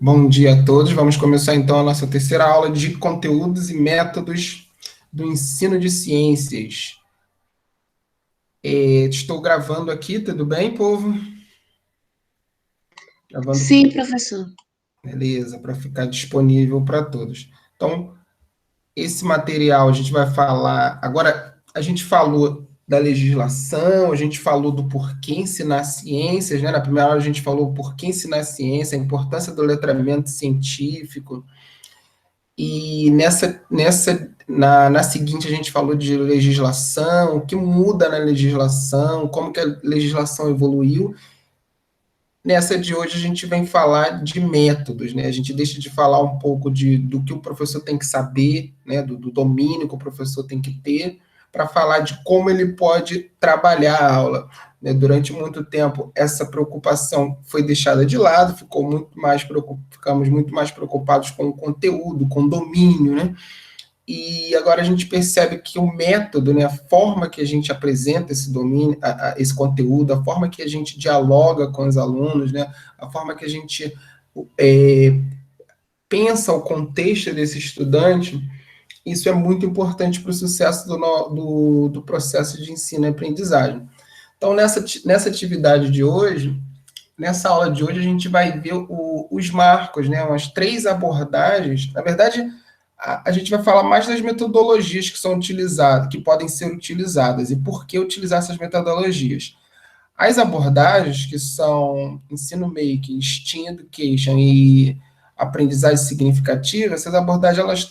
Bom dia a todos. Vamos começar então a nossa terceira aula de conteúdos e métodos do ensino de ciências. Estou gravando aqui, tudo bem, povo? Gravando, Sim, professor. beleza, para ficar disponível para todos. Então, esse material a gente vai falar. Agora, a gente falou da legislação, a gente falou do porquê ensinar ciências, né? Na primeira aula a gente falou o porquê ensinar ciência, a importância do letramento científico. E na seguinte a gente falou de legislação, o que muda na legislação, como que a legislação evoluiu. Nessa de hoje a gente vem falar de métodos, né? A gente deixa de falar um pouco do que o professor tem que saber, né? Do domínio que o professor tem que ter, para falar de como ele pode trabalhar a aula. Né? Durante muito tempo, essa preocupação foi deixada de lado, ficamos muito mais preocupados com o conteúdo, com o domínio, né? E agora a gente percebe que o método, né, a forma que a gente apresenta esse domínio, esse conteúdo, a forma que a gente dialoga com os alunos, né, a forma que a gente pensa o contexto desse estudante, isso é muito importante para o sucesso do processo de ensino e aprendizagem. Então, nessa atividade de hoje, nessa aula de hoje, a gente vai ver os marcos, né, umas 3 abordagens. Na verdade, a gente vai falar mais das metodologias que são utilizadas, que podem ser utilizadas, e por que utilizar essas metodologias. As abordagens, que são ensino making, STEAM Education e aprendizagem significativa, essas abordagens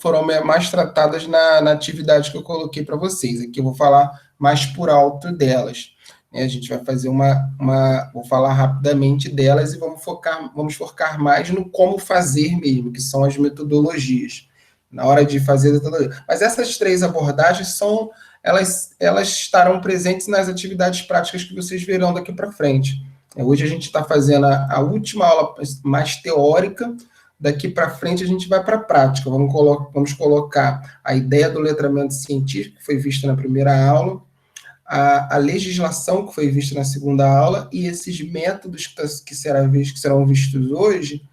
foram mais tratadas na atividade que eu coloquei para vocês. Aqui eu vou falar mais por alto delas. A gente vai fazer vou falar rapidamente delas e vamos focar mais no como fazer mesmo, que são as metodologias, na hora de fazer a metodologia. Mas essas 3 abordagens elas estarão presentes nas atividades práticas que vocês verão daqui para frente. Hoje a gente está fazendo a última aula mais teórica. Daqui para frente a gente vai para a prática. Vamos colocar a ideia do letramento científico, que foi vista na primeira aula, a legislação, que foi vista na segunda aula, e esses métodos que serão vistos hoje,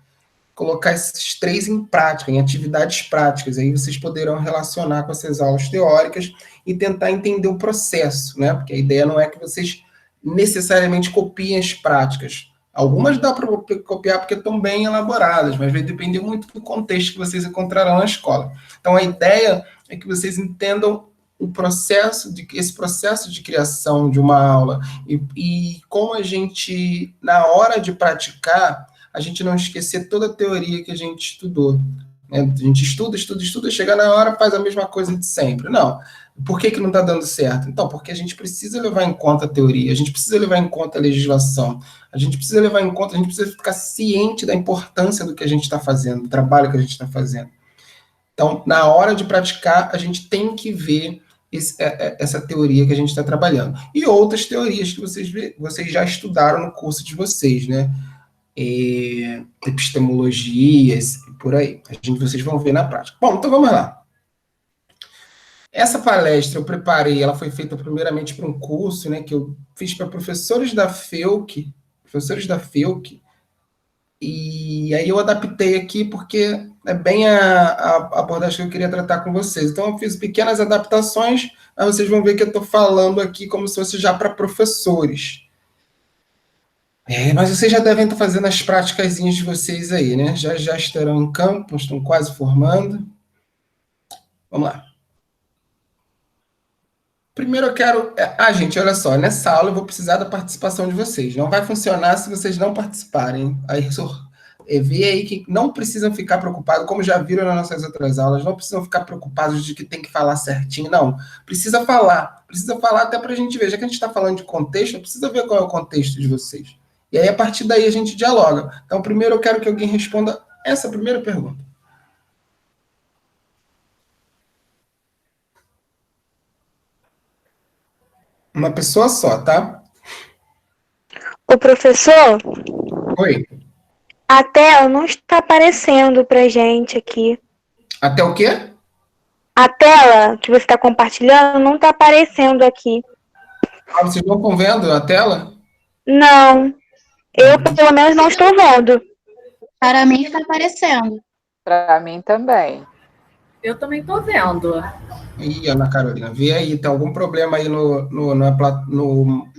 colocar esses 3 em prática, em atividades práticas. Aí vocês poderão relacionar com essas aulas teóricas e tentar entender o processo, né? Porque a ideia não é que vocês necessariamente copiem as práticas. Algumas dá para copiar porque estão bem elaboradas, mas vai depender muito do contexto que vocês encontrarão na escola. Então, a ideia é que vocês entendam esse processo de criação de uma aula e como a gente, na hora de praticar, a gente não esquecer toda a teoria que a gente estudou. Né? A gente estuda, chega na hora, faz a mesma coisa de sempre. Não. Por que não está dando certo? Então, porque a gente precisa levar em conta a teoria, a gente precisa levar em conta a legislação, a gente precisa ficar ciente da importância do que a gente está fazendo, do trabalho que a gente está fazendo. Então, na hora de praticar, a gente tem que ver essa teoria que a gente está trabalhando. E outras teorias que vocês já estudaram no curso de vocês, né? Epistemologias, e por aí. Vocês vão ver na prática. Bom, então vamos lá. Essa palestra eu preparei, ela foi feita primeiramente para um curso, né, que eu fiz para professores da FEUC, e aí eu adaptei aqui porque é bem a abordagem que eu queria tratar com vocês. Então eu fiz pequenas adaptações, mas vocês vão ver que eu estou falando aqui como se fosse já para professores. Mas vocês já devem estar fazendo as práticazinhas de vocês aí, né? Já estarão em campo, estão quase formando. Vamos lá. Primeiro eu quero... gente, olha só, nessa aula eu vou precisar da participação de vocês. Não vai funcionar se vocês não participarem. Aí vê aí que não precisam ficar preocupados, como já viram nas nossas outras aulas, não precisam ficar preocupados de que tem que falar certinho, não. Precisa falar até para a gente ver. Já que a gente está falando de contexto, precisa ver qual é o contexto de vocês. E aí, a partir daí, a gente dialoga. Então, primeiro eu quero que alguém responda essa primeira pergunta. Uma pessoa só, tá? O professor, Oi. a tela não está aparecendo pra gente aqui. Até o quê? A tela que você está compartilhando não está aparecendo aqui. Vocês não estão vendo a tela? Não. Eu, pelo menos, não estou vendo. Para mim está aparecendo. Para mim também. Eu também estou vendo. Ih, Ana Carolina, vê aí, tem algum problema aí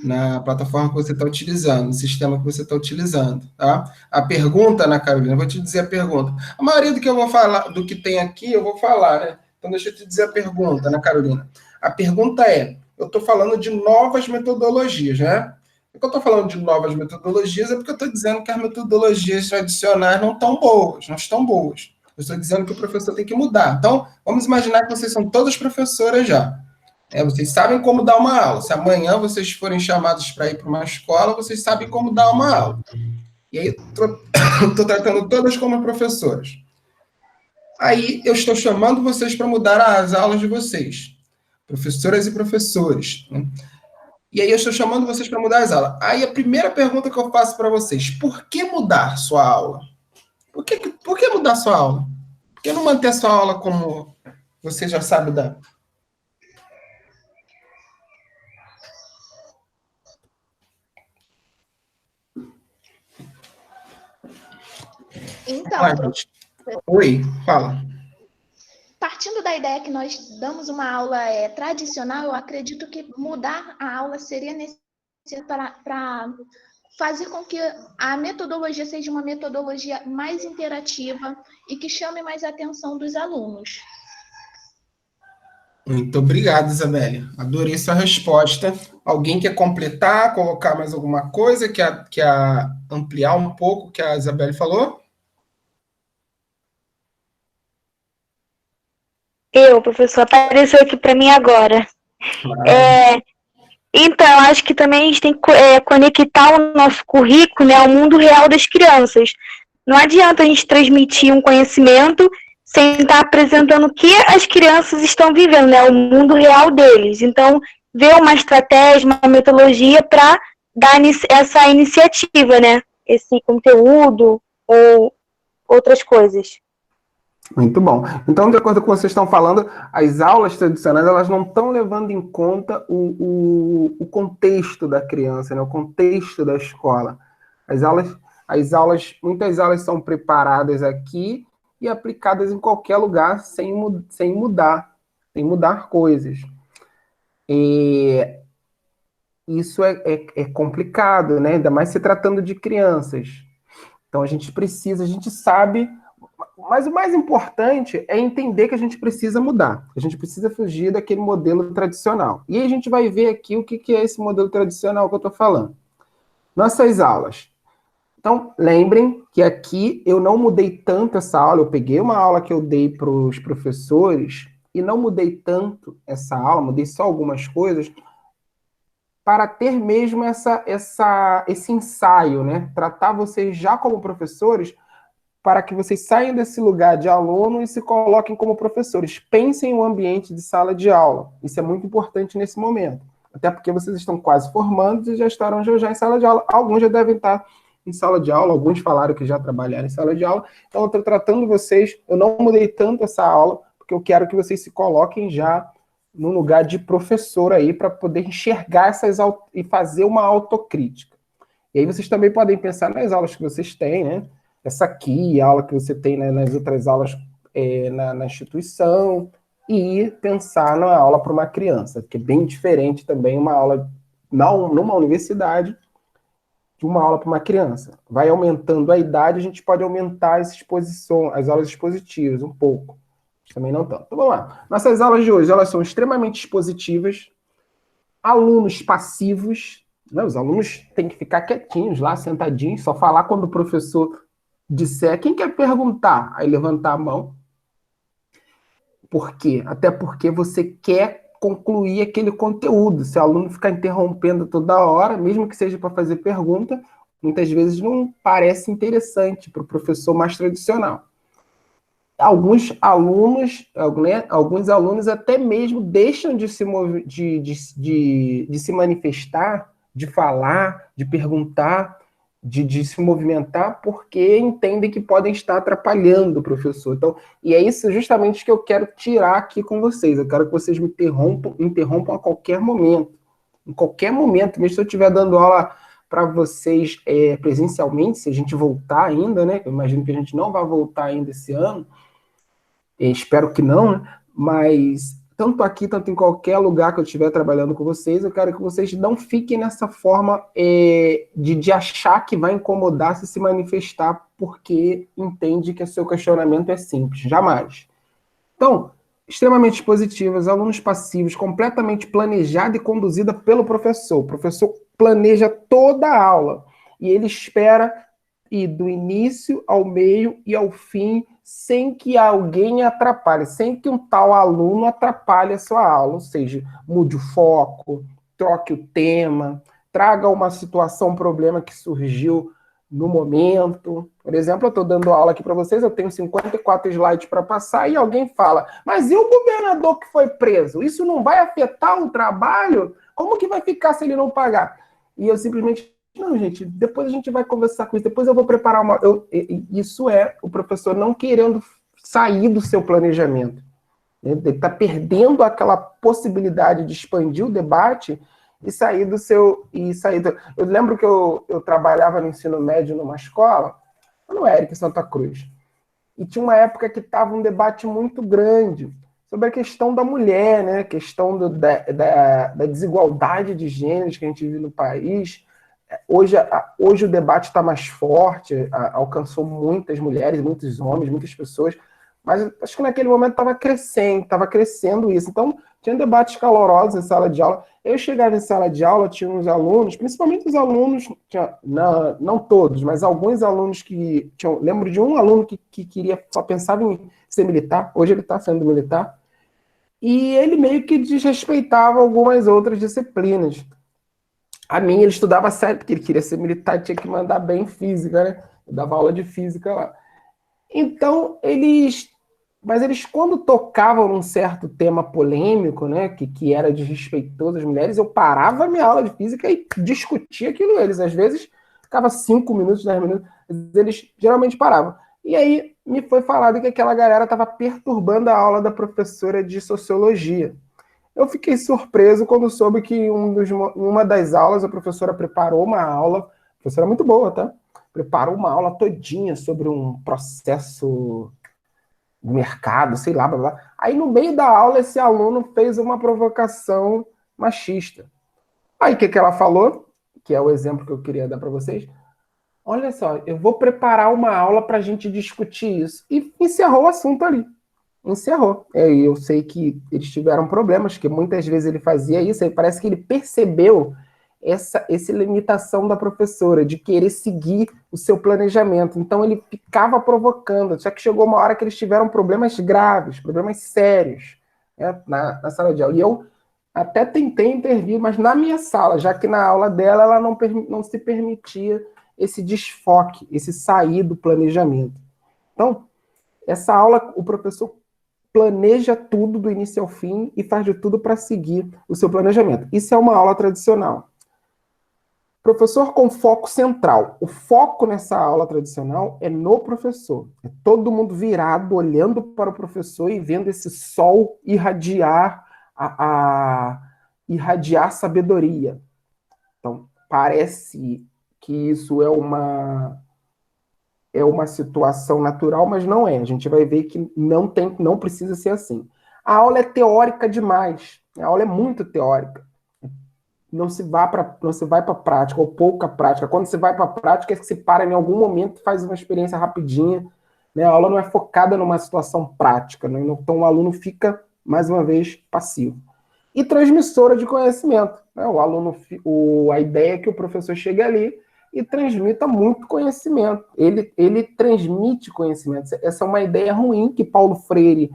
na plataforma que você está utilizando, no sistema que você está utilizando, tá? A pergunta, Ana Carolina, eu vou te dizer a pergunta. A maioria do que eu vou falar, do que tem aqui, eu vou falar, né? Então, deixa eu te dizer a pergunta, Ana Carolina. A pergunta é, eu estou falando de novas metodologias, né? Por que eu estou falando de novas metodologias? É porque eu estou dizendo que as metodologias tradicionais não estão boas, não estão boas. Eu estou dizendo que o professor tem que mudar. Então, vamos imaginar que vocês são todas professoras já. Vocês sabem como dar uma aula. Se amanhã vocês forem chamados para ir para uma escola, vocês sabem como dar uma aula. E aí, estou tratando todas como professoras. Aí, eu estou chamando vocês para mudar as aulas de vocês. Professoras e professores. Né? E aí, eu estou chamando vocês para mudar as aulas. Aí, a primeira pergunta que eu faço para vocês, por que mudar sua aula? Por que mudar sua aula? Por que não manter sua aula como você já sabe dar? Então, oi, fala. Partindo da ideia que nós damos uma aula tradicional, eu acredito que mudar a aula seria necessário para fazer com que a metodologia seja uma metodologia mais interativa e que chame mais a atenção dos alunos. Muito obrigado, Isabelle. Adorei sua resposta. Alguém quer completar, colocar mais alguma coisa? Quer ampliar um pouco o que a Isabelle falou? Professor, apareceu aqui para mim agora. Então, acho que também a gente tem que conectar o nosso currículo, né, ao mundo real das crianças. Não adianta a gente transmitir um conhecimento sem estar apresentando o que as crianças estão vivendo, né, o mundo real deles. Então, ver uma estratégia, uma metodologia para dar essa iniciativa, né, esse conteúdo ou outras coisas. Muito bom. Então, de acordo com o que vocês estão falando, as aulas tradicionais elas não estão levando em conta o contexto da criança, né? O contexto da escola. Muitas aulas são preparadas aqui e aplicadas em qualquer lugar sem mudar coisas. E isso é complicado, né? Ainda mais se tratando de crianças. Então, a gente sabe. Mas o mais importante é entender que a gente precisa mudar. A gente precisa fugir daquele modelo tradicional. E aí a gente vai ver aqui o que é esse modelo tradicional que eu estou falando. Nossas aulas. Então, lembrem que aqui eu não mudei tanto essa aula. Eu peguei uma aula que eu dei para os professores e não mudei tanto essa aula, mudei só algumas coisas, para ter mesmo esse ensaio, né? Tratar vocês já como professores, para que vocês saiam desse lugar de aluno e se coloquem como professores. Pensem no ambiente de sala de aula. Isso é muito importante nesse momento. Até porque vocês estão quase formando e já estarão já em sala de aula. Alguns já devem estar em sala de aula, alguns falaram que já trabalharam em sala de aula. Então, eu estou tratando vocês, eu não mudei tanto essa aula, porque eu quero que vocês se coloquem já no lugar de professor aí, para poder enxergar e fazer uma autocrítica. E aí vocês também podem pensar nas aulas que vocês têm, né? Essa aqui, a aula que você tem, né, nas outras aulas na instituição, e pensar na aula para uma criança, que é bem diferente também uma aula numa universidade de uma aula para uma criança. Vai aumentando a idade, a gente pode aumentar as aulas expositivas um pouco. Também não tanto. Então, vamos lá. Nossas aulas de hoje, elas são extremamente expositivas, alunos passivos, né? Os alunos têm que ficar quietinhos lá, sentadinhos, só falar quando o professor disser, quem quer perguntar? Aí levantar a mão. Por quê? Até porque você quer concluir aquele conteúdo. Se o aluno ficar interrompendo toda hora, mesmo que seja para fazer pergunta, muitas vezes não parece interessante para o professor mais tradicional. Alguns alunos até mesmo deixam de se manifestar, de falar, de perguntar, de se movimentar, porque entendem que podem estar atrapalhando o professor. Então, e é isso justamente que eu quero tirar aqui com vocês. Eu quero que vocês me interrompam a qualquer momento. Em qualquer momento, mesmo se eu estiver dando aula para vocês presencialmente, se a gente voltar ainda, né? Eu imagino que a gente não vai voltar ainda esse ano, espero que não, né? Mas tanto aqui, tanto em qualquer lugar que eu estiver trabalhando com vocês, eu quero que vocês não fiquem nessa forma de achar que vai incomodar se manifestar porque entende que o seu questionamento é simples. Jamais. Então, extremamente positivas, alunos passivos, completamente planejada e conduzida pelo professor. O professor planeja toda a aula e ele espera ir do início ao meio e ao fim sem que alguém atrapalhe, sem que um tal aluno atrapalhe a sua aula, ou seja, mude o foco, troque o tema, traga uma situação, um problema que surgiu no momento. Por exemplo, eu estou dando aula aqui para vocês, eu tenho 54 slides para passar e alguém fala, mas e o governador que foi preso? Isso não vai afetar o trabalho? Como que vai ficar se ele não pagar? E eu simplesmente, não, gente, depois a gente vai conversar com isso, depois eu vou preparar uma... Isso é o professor não querendo sair do seu planejamento. Ele está perdendo aquela possibilidade de expandir o debate e sair do seu... Eu lembro que eu trabalhava no ensino médio numa escola, no Eric Santa Cruz, e tinha uma época que estava um debate muito grande sobre a questão da mulher, né? A questão da desigualdade de gêneros que a gente vive no país. Hoje o debate está mais forte, alcançou muitas mulheres, muitos homens, muitas pessoas, mas acho que naquele momento estava crescendo isso. Então, tinha debates calorosos em sala de aula. Eu chegava em sala de aula, tinha uns alunos, principalmente os alunos, não todos, mas alguns alunos que tinham... Lembro de um aluno que queria, só pensava em ser militar, hoje ele está sendo militar, e ele meio que desrespeitava algumas outras disciplinas. A minha, ele estudava sério, porque ele queria ser militar e tinha que mandar bem em física, né? Eu dava aula de física lá. Então, eles, quando tocavam num certo tema polêmico, né, que era desrespeitoso às mulheres, eu parava a minha aula de física e discutia aquilo com eles. Às vezes, ficava 5 minutos, 10 minutos, eles geralmente paravam. E aí, me foi falado que aquela galera estava perturbando a aula da professora de sociologia. Eu fiquei surpreso quando soube que em uma das aulas a professora preparou uma aula, a professora muito boa, tá? Preparou uma aula todinha sobre um processo do mercado, sei lá, blá, blá. Aí no meio da aula esse aluno fez uma provocação machista. Aí o que ela falou, que é o exemplo que eu queria dar para vocês, olha só, eu vou preparar uma aula para a gente discutir isso. E encerrou o assunto ali. Encerrou. E eu sei que eles tiveram problemas, que muitas vezes ele fazia isso, e parece que ele percebeu essa limitação da professora, de querer seguir o seu planejamento. Então ele ficava provocando, só que chegou uma hora que eles tiveram problemas graves, problemas sérios, né, na sala de aula. E eu até tentei intervir, mas na minha sala, já que na aula dela ela não se permitia esse desfoque, esse sair do planejamento. Então, essa aula, o professor planeja tudo do início ao fim e faz de tudo para seguir o seu planejamento. Isso é uma aula tradicional. Professor com foco central. O foco nessa aula tradicional é no professor. É todo mundo virado, olhando para o professor e vendo esse sol irradiar irradiar sabedoria. Então, parece que isso é uma situação natural, mas não é. A gente vai ver que não precisa ser assim. A aula é teórica demais. A aula é muito teórica. Não se vai para a prática, ou pouca prática. Quando você vai para a prática, é que você para em algum momento e faz uma experiência rapidinha. Né? A aula não é focada numa situação prática. Né? Então o aluno fica, mais uma vez, passivo. E transmissora de conhecimento. Né? O aluno, a ideia é que o professor chegue ali e transmita muito conhecimento. Ele transmite conhecimento. Essa é uma ideia ruim que Paulo Freire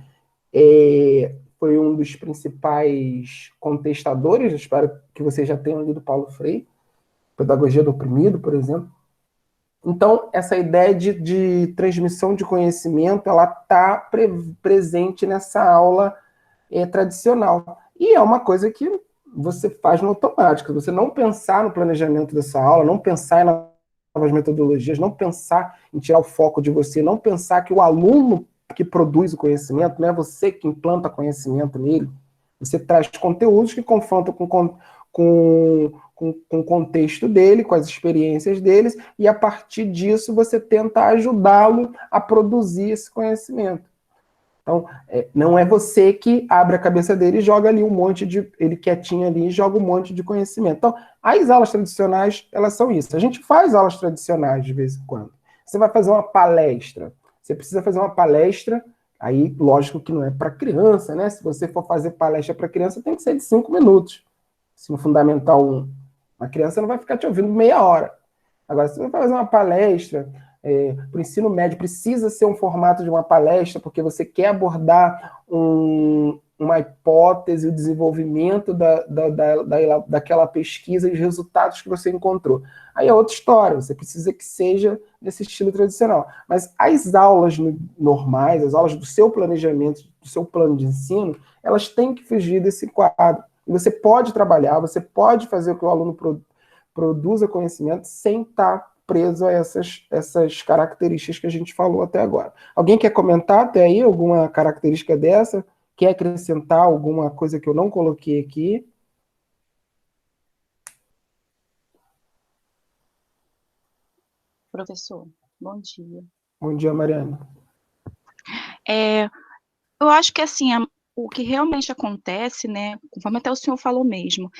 foi um dos principais contestadores. Eu espero que vocês já tenham lido Paulo Freire, Pedagogia do Oprimido, por exemplo. Então, essa ideia de transmissão de conhecimento, ela está presente nessa aula tradicional. E é uma coisa que você faz no automático. Você não pensar no planejamento dessa aula, não pensar em novas metodologias, não pensar em tirar o foco de você, não pensar que o aluno que produz o conhecimento, não é você que implanta conhecimento nele. Você traz conteúdos que confrontam com com o contexto dele, com as experiências deles, e a partir disso você tenta ajudá-lo a produzir esse conhecimento. Então, não é você que abre a cabeça dele e joga ali um monte de... ele quietinho ali e joga um monte de conhecimento. Então, as aulas tradicionais, elas são isso. A gente faz aulas tradicionais de vez em quando. Você vai fazer uma palestra. Você precisa fazer uma palestra, aí, lógico que não é para criança, né? Se você for fazer palestra para criança, tem que ser de 5 minutos. Se no Fundamental 1, a criança não vai ficar te ouvindo meia hora. Agora, se você vai fazer uma palestra... para o ensino médio, precisa ser um formato de uma palestra, porque você quer abordar uma hipótese, o desenvolvimento daquela pesquisa e os resultados que você encontrou. Aí é outra história, você precisa que seja nesse estilo tradicional. Mas as aulas normais, as aulas do seu planejamento, do seu plano de ensino, elas têm que fugir desse quadro. E você pode trabalhar, você pode fazer com que o aluno produza conhecimento sem estar preso a essas características que a gente falou até agora. Alguém quer comentar até aí alguma característica dessa? Quer acrescentar alguma coisa que eu não coloquei aqui? Professor, bom dia. Bom dia, Mariana. Eu acho que, assim, o que realmente acontece, né, conforme até o senhor falou mesmo,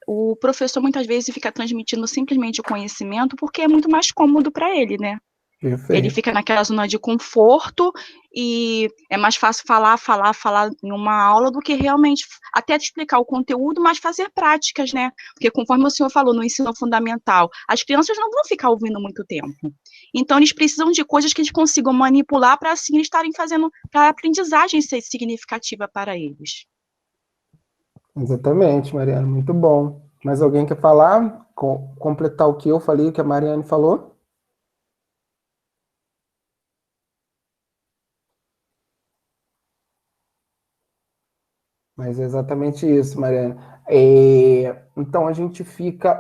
o professor muitas vezes fica transmitindo simplesmente o conhecimento porque é muito mais cômodo para ele, né? Perfeito. Ele fica naquela zona de conforto e é mais fácil falar em uma aula do que realmente até te explicar o conteúdo, mas fazer práticas, né? Porque conforme o senhor falou no ensino fundamental, as crianças não vão ficar ouvindo muito tempo. Então, eles precisam de coisas que eles consigam manipular para, assim, eles estarem fazendo, para a aprendizagem ser significativa para eles. Exatamente, Mariana, muito bom. Mais alguém quer falar? Completar o que eu falei, o que a Mariana falou? Mas é exatamente isso, Mariana. Então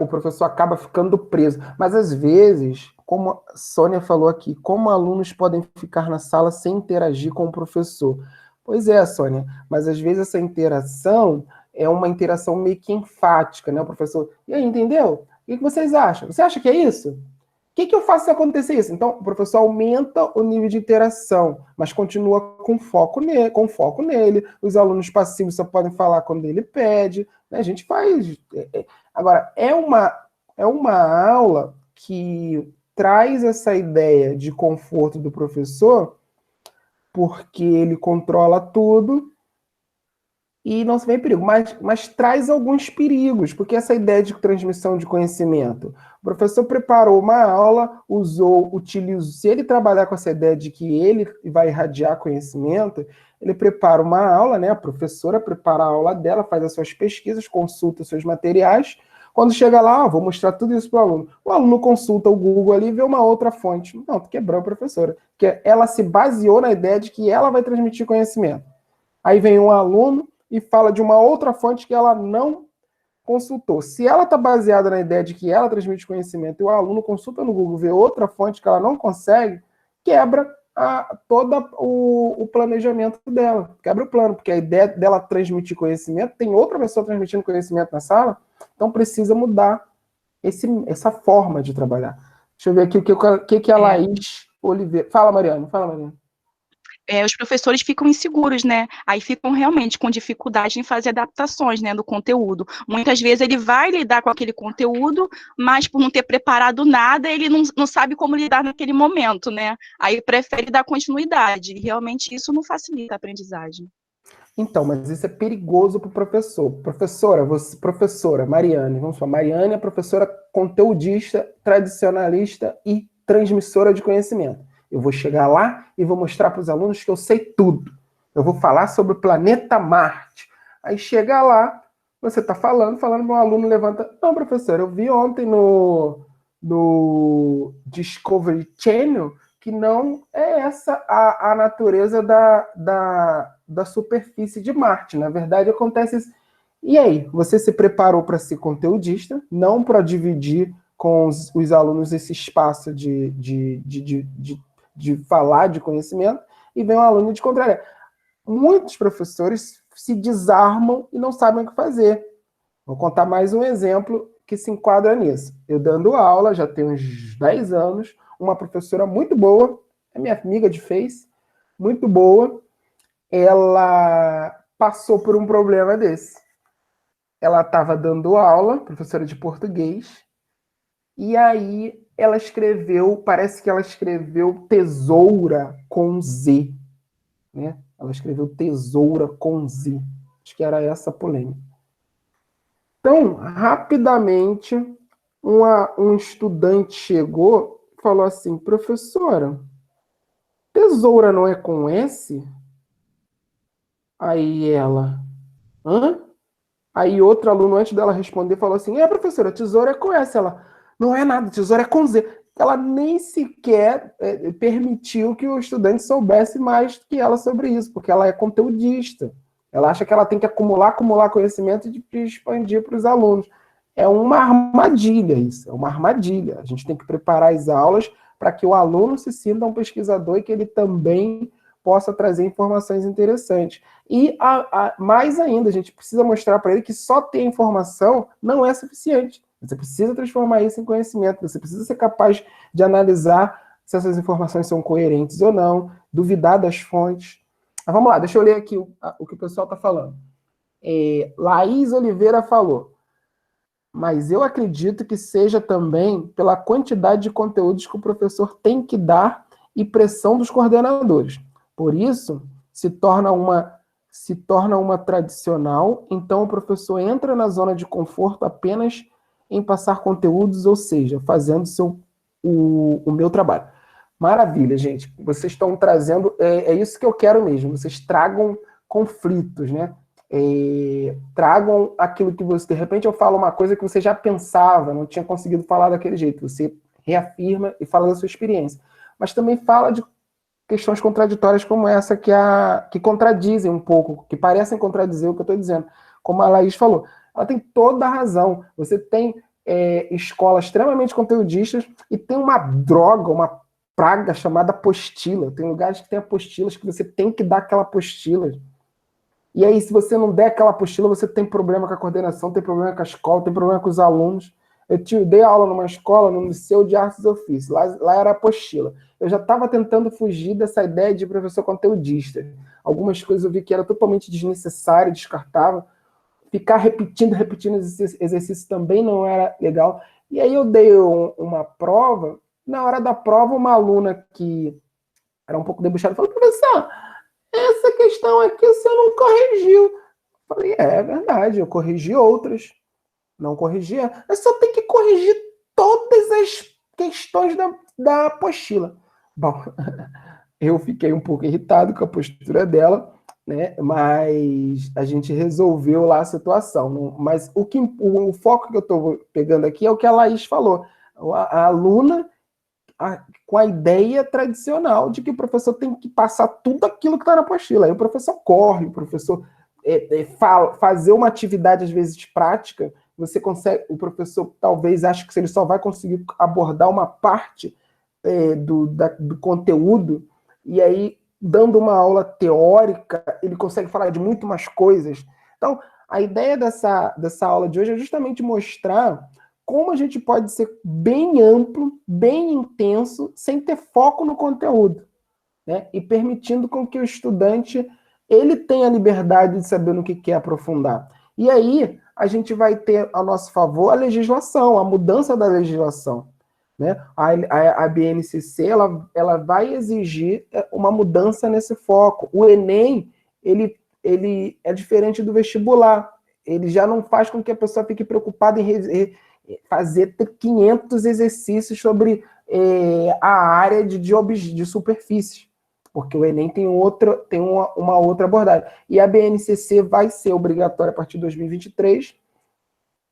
o professor acaba ficando preso. Mas às vezes, como a Sônia falou aqui, como alunos podem ficar na sala sem interagir com o professor? Pois é, Sônia, mas às vezes essa interação é uma interação meio que enfática, né? O professor, e aí, entendeu? O que vocês acham? Você acha que é isso? O que eu faço se acontecer isso? Então, o professor aumenta o nível de interação, mas continua com foco nele. Os alunos passivos só podem falar quando ele pede. Né? A gente faz... Agora, é uma aula que traz essa ideia de conforto do professor, porque ele controla tudo, e não se vê perigo, mas traz alguns perigos, porque essa ideia de transmissão de conhecimento, o professor preparou uma aula, utilizou, se ele trabalhar com essa ideia de que ele vai irradiar conhecimento, ele prepara uma aula, né? A professora prepara a aula dela, faz as suas pesquisas, consulta os seus materiais, quando chega lá, vou mostrar tudo isso para o aluno consulta o Google ali e vê uma outra fonte. Não, tu quebrou a professora, porque ela se baseou na ideia de que ela vai transmitir conhecimento. Aí vem um aluno e fala de uma outra fonte que ela não consultou. Se ela está baseada na ideia de que ela transmite conhecimento e o aluno consulta no Google, vê outra fonte que ela não consegue, quebra todo o planejamento dela. Quebra o plano, porque a ideia dela transmitir conhecimento, tem outra pessoa transmitindo conhecimento na sala, então precisa mudar essa forma de trabalhar. Deixa eu ver aqui o que a Laís Oliveira... Fala, Mariana. Os professores ficam inseguros, né? Aí ficam realmente com dificuldade em fazer adaptações, né, do conteúdo. Muitas vezes ele vai lidar com aquele conteúdo, mas por não ter preparado nada, ele não sabe como lidar naquele momento, né? Aí prefere dar continuidade. E realmente isso não facilita a aprendizagem. Então, mas isso é perigoso para o professor. Professora Mariane, vamos falar, Mariane é professora conteudista, tradicionalista e transmissora de conhecimento. Eu vou chegar lá e vou mostrar para os alunos que eu sei tudo. Eu vou falar sobre o planeta Marte. Aí chega lá, você está falando, meu aluno levanta. Não, professor, eu vi ontem no Discovery Channel que não é essa a natureza da superfície de Marte. Na verdade, acontece isso. E aí, você se preparou para ser conteudista, não para dividir com os alunos esse espaço de falar de conhecimento, e vem um aluno de contrário. Muitos professores se desarmam e não sabem o que fazer. Vou contar mais um exemplo que se enquadra nisso. Eu dando aula, já tem uns 10 anos, uma professora muito boa, é minha amiga de Face, muito boa, ela passou por um problema desse. Ela estava dando aula, professora de português, e aí ela escreveu, parece que ela escreveu tesoura com Z, né? Ela escreveu tesoura com Z. Acho que era essa a polêmica. Então, rapidamente, um estudante chegou e falou assim, professora, tesoura não é com S? Aí ela, hã? Aí outro aluno, antes dela responder, falou assim, professora, tesoura é com S. Ela, não é nada, tesoura é com Z. Ela nem sequer permitiu que o estudante soubesse mais que ela sobre isso, porque ela é conteudista. Ela acha que ela tem que acumular conhecimento e expandir para os alunos. É uma armadilha isso, é uma armadilha. A gente tem que preparar as aulas para que o aluno se sinta um pesquisador e que ele também possa trazer informações interessantes. E mais ainda, a gente precisa mostrar para ele que só ter informação não é suficiente. Você precisa transformar isso em conhecimento, você precisa ser capaz de analisar se essas informações são coerentes ou não, duvidar das fontes. Mas vamos lá, deixa eu ler aqui o que o pessoal está falando. Laís Oliveira falou, mas eu acredito que seja também pela quantidade de conteúdos que o professor tem que dar e pressão dos coordenadores. Por isso, se torna uma tradicional, então o professor entra na zona de conforto apenas em passar conteúdos, ou seja, fazendo o meu trabalho. Maravilha, gente. Vocês estão trazendo... É isso que eu quero mesmo. Vocês tragam conflitos, né? Tragam aquilo que você... De repente eu falo uma coisa que você já pensava, não tinha conseguido falar daquele jeito. Você reafirma e fala da sua experiência. Mas também fala de questões contraditórias como essa que contradizem um pouco, que parecem contradizer o que eu estou dizendo. Como a Laís falou. Ela tem toda a razão. Você tem escolas extremamente conteudistas e tem uma droga, uma praga chamada apostila. Tem lugares que tem apostilas que você tem que dar aquela apostila. E aí, se você não der aquela apostila, você tem problema com a coordenação, tem problema com a escola, tem problema com os alunos. Eu dei aula numa escola, no Liceu de Artes e Ofícios. Lá era apostila. Eu já estava tentando fugir dessa ideia de professor conteudista. Algumas coisas eu vi que era totalmente desnecessário, descartável. Ficar repetindo exercícios também não era legal. E aí eu dei uma prova. Na hora da prova, uma aluna que era um pouco debochada falou, professor, essa questão aqui o senhor não corrigiu. Eu falei, é verdade, eu corrigi outras. Não corrigia. Eu só tenho que corrigir todas as questões da apostila. Bom, eu fiquei um pouco irritado com a postura dela, né? Mas a gente resolveu lá a situação. Mas o foco que eu estou pegando aqui é o que a Laís falou. A aluna com a ideia tradicional de que o professor tem que passar tudo aquilo que está na apostila. Aí o professor corre, o professor fazer uma atividade, às vezes, prática, você consegue, o professor talvez ache que ele só vai conseguir abordar uma parte do conteúdo, e aí, dando uma aula teórica, ele consegue falar de muito mais coisas. Então, a ideia dessa aula de hoje é justamente mostrar como a gente pode ser bem amplo, bem intenso, sem ter foco no conteúdo, né? E permitindo com que o estudante ele tenha a liberdade de saber no que quer aprofundar. E aí, a gente vai ter a nosso favor a legislação, a mudança da legislação, né? A BNCC ela vai exigir uma mudança nesse foco. O Enem, ele é diferente do vestibular. Ele já não faz com que a pessoa fique preocupada em fazer 500 exercícios sobre a área de superfície, porque o Enem tem uma outra abordagem. E a BNCC vai ser obrigatória a partir de 2023,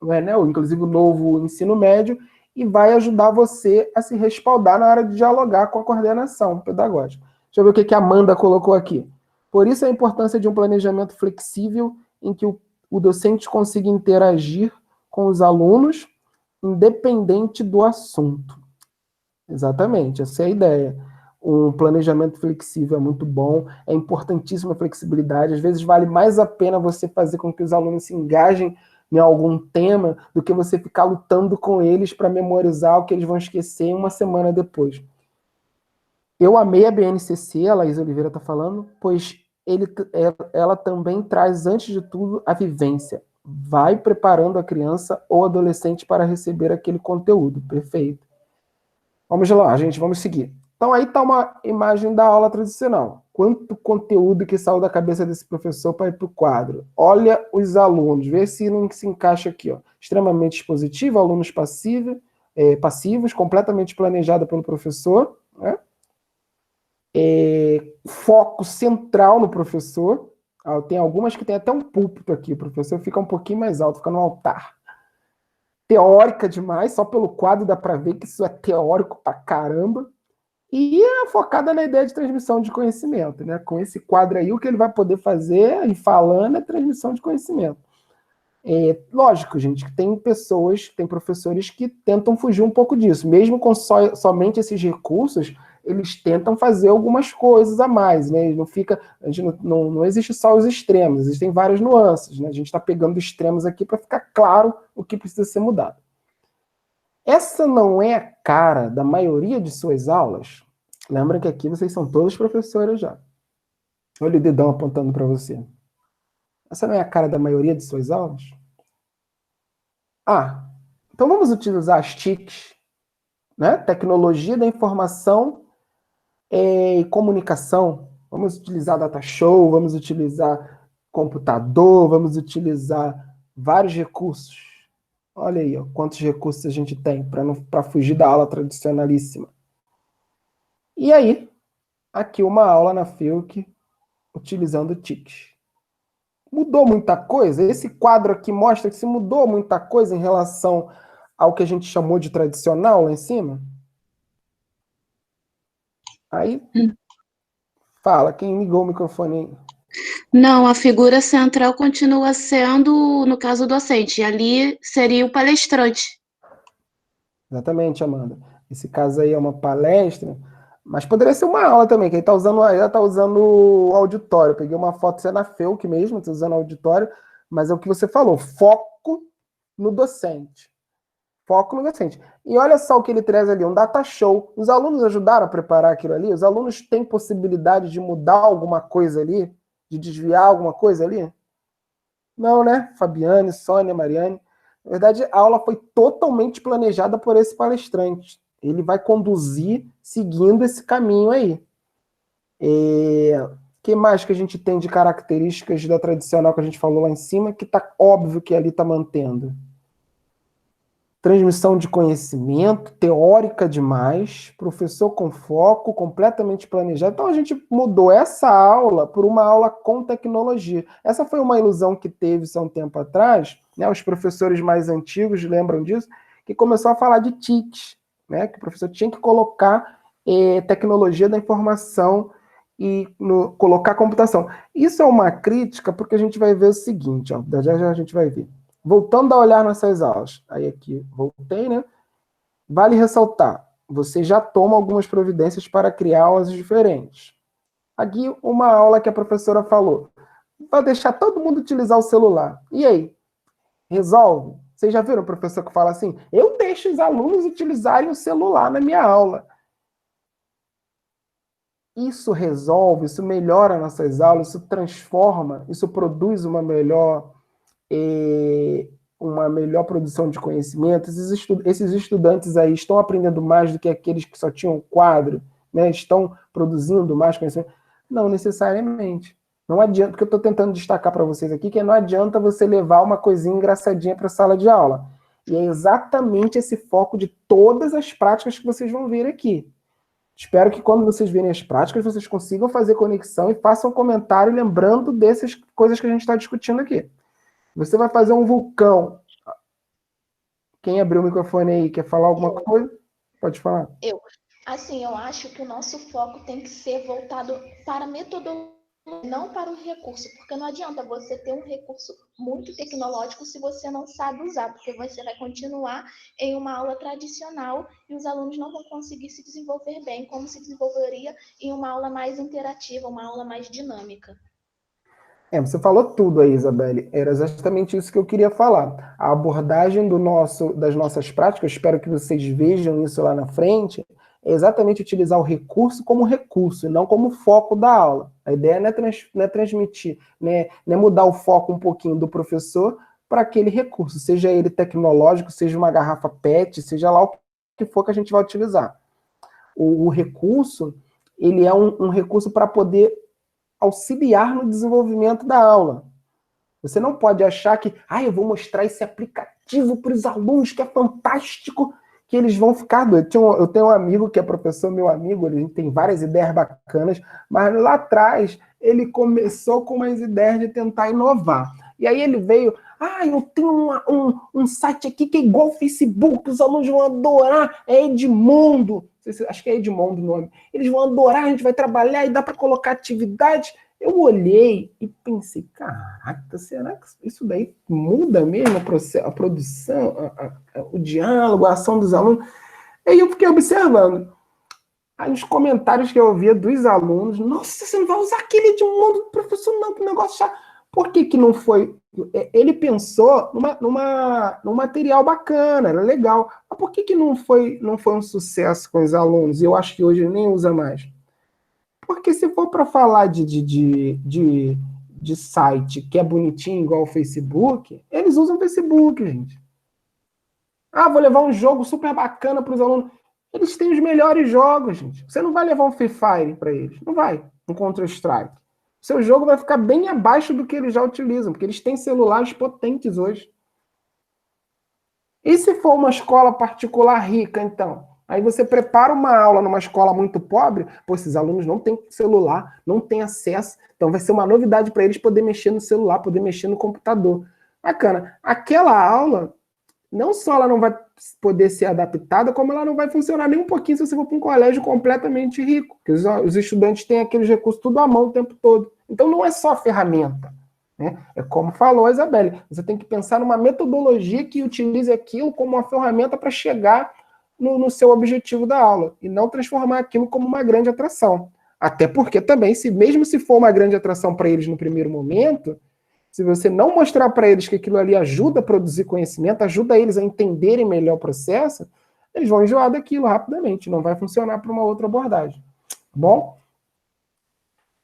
né? Inclusive o novo ensino médio, e vai ajudar você a se respaldar na hora de dialogar com a coordenação pedagógica. Deixa eu ver o que a Amanda colocou aqui. Por isso a importância de um planejamento flexível em que o docente consiga interagir com os alunos, independente do assunto. Exatamente, essa é a ideia. Um planejamento flexível é muito bom, é importantíssima a flexibilidade, às vezes vale mais a pena você fazer com que os alunos se engajem em algum tema do que você ficar lutando com eles para memorizar o que eles vão esquecer uma semana depois. Eu amei a BNCC, a Laís Oliveira está falando, pois ela também traz, antes de tudo, a vivência. Vai preparando a criança ou adolescente para receber aquele conteúdo. Perfeito. Vamos lá, gente, vamos seguir. Então aí está uma imagem da aula tradicional. Quanto conteúdo que saiu da cabeça desse professor para ir para o quadro. Olha os alunos, vê se não se encaixa aqui. Ó. Extremamente expositivo, alunos passivos, completamente planejado pelo professor, né? Foco central no professor. Tem algumas que tem até um púlpito aqui, o professor fica um pouquinho mais alto, fica no altar. Teórica demais, só pelo quadro dá para ver que isso é teórico pra caramba. E é focada na ideia de transmissão de conhecimento, né? Com esse quadro aí, o que ele vai poder fazer, e falando, é transmissão de conhecimento. Lógico, gente, que tem professores que tentam fugir um pouco disso. Mesmo com somente esses recursos, eles tentam fazer algumas coisas a mais, né? Não existe só os extremos, existem várias nuances, né? A gente está pegando extremos aqui para ficar claro o que precisa ser mudado. Essa não é a cara da maioria de suas aulas? Lembra que aqui vocês são todos professores já. Olha o dedão apontando para você. Essa não é a cara da maioria de suas aulas? Então vamos utilizar as TICs, né? Tecnologia da informação e comunicação. Vamos utilizar data show, vamos utilizar computador, vamos utilizar vários recursos. Olha aí, ó, quantos recursos a gente tem para fugir da aula tradicionalíssima. E aí, aqui uma aula na FEUC utilizando TICs. Mudou muita coisa? Esse quadro aqui mostra que se mudou muita coisa em relação ao que a gente chamou de tradicional lá em cima? Aí, fala, quem ligou o microfone aí? Não, a figura central continua sendo, no caso, o docente. E ali seria o palestrante. Exatamente, Amanda. Esse caso aí é uma palestra, mas poderia ser uma aula também, que ela está usando o auditório. Eu peguei uma foto, isso é na FEUC mesmo, está usando o auditório, mas é o que você falou, foco no docente. Foco no docente. E olha só o que ele traz ali, um data show. Os alunos ajudaram a preparar aquilo ali? Os alunos têm possibilidade de mudar alguma coisa ali? De desviar alguma coisa ali? Não, né? Fabiane, Sônia, Mariane. Na verdade, a aula foi totalmente planejada por esse palestrante. Ele vai conduzir seguindo esse caminho aí. O que mais que a gente tem de características da tradicional que a gente falou lá em cima, que tá óbvio que ali está mantendo? Transmissão de conhecimento, teórica demais, professor com foco, completamente planejado. Então a gente mudou essa aula por uma aula com tecnologia. Essa foi uma ilusão que teve há um tempo atrás, né? Os professores mais antigos lembram disso, que começou a falar de TICs, né? Que o professor tinha que colocar tecnologia da informação e colocar computação. Isso é uma crítica, porque a gente vai ver o seguinte, ó, já a gente vai ver. Voltando a olhar nossas aulas, aí aqui voltei, né? Vale ressaltar, você já toma algumas providências para criar aulas diferentes. Aqui uma aula que a professora falou, vai deixar todo mundo utilizar o celular. E aí? Resolve? Vocês já viram o professor que fala assim, eu deixo os alunos utilizarem o celular na minha aula. Isso resolve, isso melhora nossas aulas, isso transforma, isso produz uma melhor produção de conhecimento. Esses estudantes aí estão aprendendo mais do que aqueles que só tinham quadro, né? Estão produzindo mais conhecimento? Não necessariamente. Não adianta, porque eu estou tentando destacar para vocês aqui, que não adianta você levar uma coisinha engraçadinha para a sala de aula. E é exatamente esse foco de todas as práticas que vocês vão ver aqui. Espero que quando vocês verem as práticas, vocês consigam fazer conexão e façam um comentário lembrando dessas coisas que a gente está discutindo aqui. Você vai fazer um vulcão. Quem abriu o microfone aí, quer falar alguma coisa? Pode falar. Eu acho que o nosso foco tem que ser voltado para a metodologia, não para o recurso, porque não adianta você ter um recurso muito tecnológico se você não sabe usar, porque você vai continuar em uma aula tradicional e os alunos não vão conseguir se desenvolver bem, como se desenvolveria em uma aula mais interativa, uma aula mais dinâmica. Você falou tudo aí, Isabelle. Era exatamente isso que eu queria falar. A abordagem das nossas práticas, espero que vocês vejam isso lá na frente, é exatamente utilizar o recurso como recurso, e não como foco da aula. A ideia não é transmitir, né, não é mudar o foco um pouquinho do professor para aquele recurso, seja ele tecnológico, seja uma garrafa PET, seja lá o que for que a gente vai utilizar. O recurso, ele é um recurso para poder auxiliar no desenvolvimento da aula. Você não pode achar que, eu vou mostrar esse aplicativo para os alunos, que é fantástico, que eles vão ficar doidos. Eu tenho um amigo que é professor, meu amigo, ele tem várias ideias bacanas, mas lá atrás ele começou com umas ideias de tentar inovar. E aí ele veio, eu tenho um site aqui que é igual ao Facebook, os alunos vão adorar, é Edmundo. Acho que é Edmundo o nome. Eles vão adorar, a gente vai trabalhar e dá para colocar atividades. Eu olhei e pensei, caraca, será que isso daí muda mesmo a produção, o diálogo, a ação dos alunos? Aí eu fiquei observando. Aí os comentários que eu ouvia dos alunos, nossa, você não vai usar aquele de um mundo do professor, não, que negócio chato. Por que não foi? Ele pensou num material bacana, era legal. Mas por que não foi um sucesso com os alunos? E eu acho que hoje ele nem usa mais. Porque se for para falar de site que é bonitinho, igual o Facebook, eles usam o Facebook, gente. Vou levar um jogo super bacana para os alunos. Eles têm os melhores jogos, gente. Você não vai levar um Free Fire para eles. Não vai. Um Counter-Strike. O seu jogo vai ficar bem abaixo do que eles já utilizam, porque eles têm celulares potentes hoje. E se for uma escola particular rica, então? Aí você prepara uma aula numa escola muito pobre, esses alunos não têm celular, não têm acesso, então vai ser uma novidade para eles poder mexer no celular, poder mexer no computador. Bacana. Aquela aula, não só ela não vai poder ser adaptada, como ela não vai funcionar nem um pouquinho se você for para um colégio completamente rico, porque os estudantes têm aqueles recursos tudo à mão o tempo todo. Então não é só ferramenta. Né? É como falou a Isabelle, você tem que pensar numa metodologia que utilize aquilo como uma ferramenta para chegar no seu objetivo da aula, e não transformar aquilo como uma grande atração. Até porque também, mesmo se for uma grande atração para eles no primeiro momento, se você não mostrar para eles que aquilo ali ajuda a produzir conhecimento, ajuda eles a entenderem melhor o processo, eles vão enjoar daquilo rapidamente, não vai funcionar para uma outra abordagem. Bom?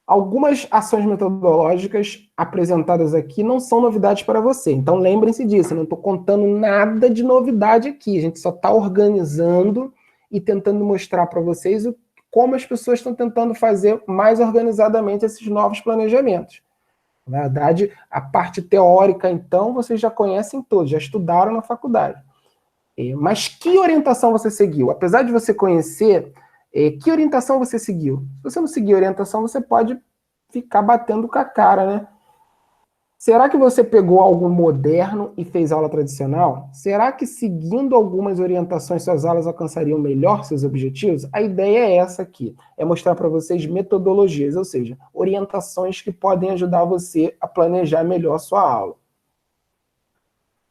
Algumas ações metodológicas apresentadas aqui não são novidades para você. Então, lembrem-se disso. Eu não estou contando nada de novidade aqui. A gente só está organizando e tentando mostrar para vocês como as pessoas estão tentando fazer mais organizadamente esses novos planejamentos. Na verdade, a parte teórica, então, vocês já conhecem todos, já estudaram na faculdade. Mas que orientação você seguiu? Apesar de você conhecer... que orientação você seguiu? Se você não seguir orientação, você pode ficar batendo com a cara, né? Será que você pegou algo moderno e fez aula tradicional? Será que seguindo algumas orientações suas aulas alcançariam melhor seus objetivos? A ideia é essa aqui, é mostrar para vocês metodologias, ou seja, orientações que podem ajudar você a planejar melhor a sua aula.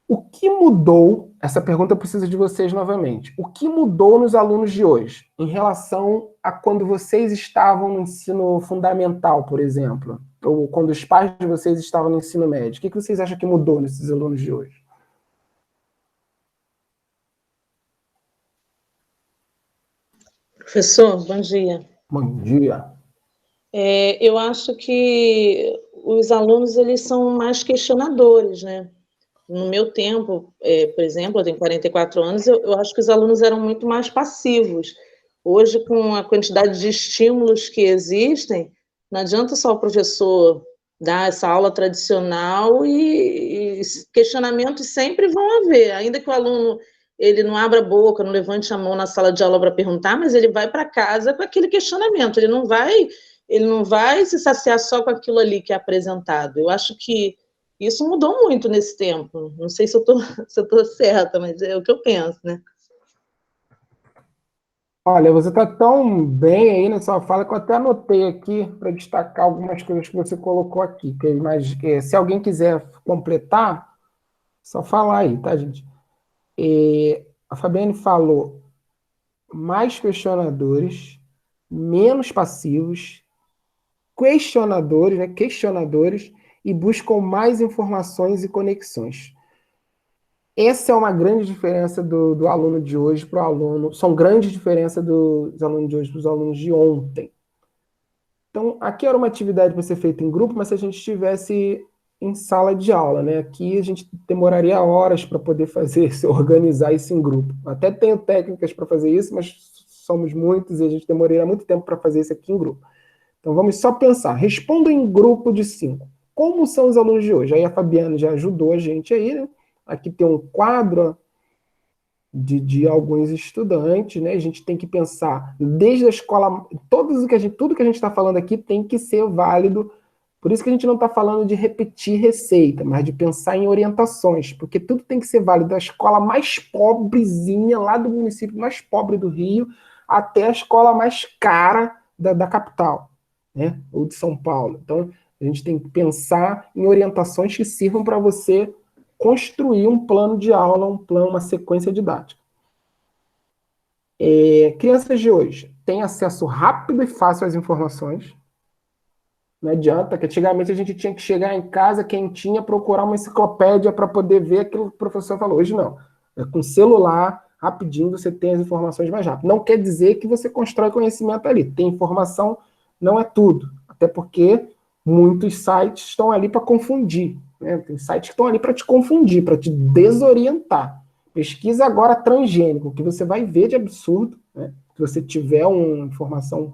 O que mudou, essa pergunta precisa de vocês novamente, o que mudou nos alunos de hoje, em relação a quando vocês estavam no ensino fundamental, por exemplo, ou quando os pais de vocês estavam no ensino médio? O que vocês acham que mudou nesses alunos de hoje? Professor, bom dia. Bom dia. Eu acho que os alunos, eles são mais questionadores, né? No meu tempo, por exemplo, eu tenho 44 anos, eu acho que os alunos eram muito mais passivos. Hoje, com a quantidade de estímulos que existem, não adianta só o professor dar essa aula tradicional e questionamentos sempre vão haver, ainda que o aluno ele não abra a boca, não levante a mão na sala de aula para perguntar, mas ele vai para casa com aquele questionamento, ele não vai se saciar só com aquilo ali que é apresentado. Eu acho que isso mudou muito nesse tempo. Não sei se eu tô certa, mas é o que eu penso, né? Olha, você está tão bem aí na sua fala que eu até anotei aqui para destacar algumas coisas que você colocou aqui. Mas se alguém quiser completar, só falar aí, tá, gente? A Fabiane falou mais questionadores, menos passivos, questionadores, né? Questionadores e buscam mais informações e conexões. Essa é uma grande diferença do aluno de hoje para o aluno, são grandes diferenças dos alunos de hoje para os alunos de ontem. Então, aqui era uma atividade para ser feita em grupo, mas se a gente estivesse em sala de aula, né? Aqui a gente demoraria horas para poder fazer, se organizar isso em grupo. Até tenho técnicas para fazer isso, mas somos muitos e a gente demoraria muito tempo para fazer isso aqui em grupo. Então, vamos só pensar. Responda em grupo de 5. Como são os alunos de hoje? Aí a Fabiana já ajudou a gente aí, né? Aqui tem um quadro de alguns estudantes, né? A gente tem que pensar desde a escola, tudo que a gente está falando aqui tem que ser válido. Por isso que a gente não está falando de repetir receita, mas de pensar em orientações, porque tudo tem que ser válido, da escola mais pobrezinha, lá do município mais pobre do Rio, até a escola mais cara da capital, né? Ou de São Paulo. Então, a gente tem que pensar em orientações que sirvam para você construir um plano de aula, uma sequência didática. Crianças de hoje têm acesso rápido e fácil às informações. Não adianta, que antigamente a gente tinha que chegar em casa, quem tinha, procurar uma enciclopédia para poder ver aquilo que o professor falou. Hoje não. Com celular, rapidinho, você tem as informações mais rápido. Não quer dizer que você constrói conhecimento ali. Tem informação, não é tudo. Até porque muitos sites estão ali para confundir. Né? Tem sites que estão ali para te confundir, para te desorientar. Pesquisa agora transgênico, que você vai ver de absurdo, né? Se você tiver uma informação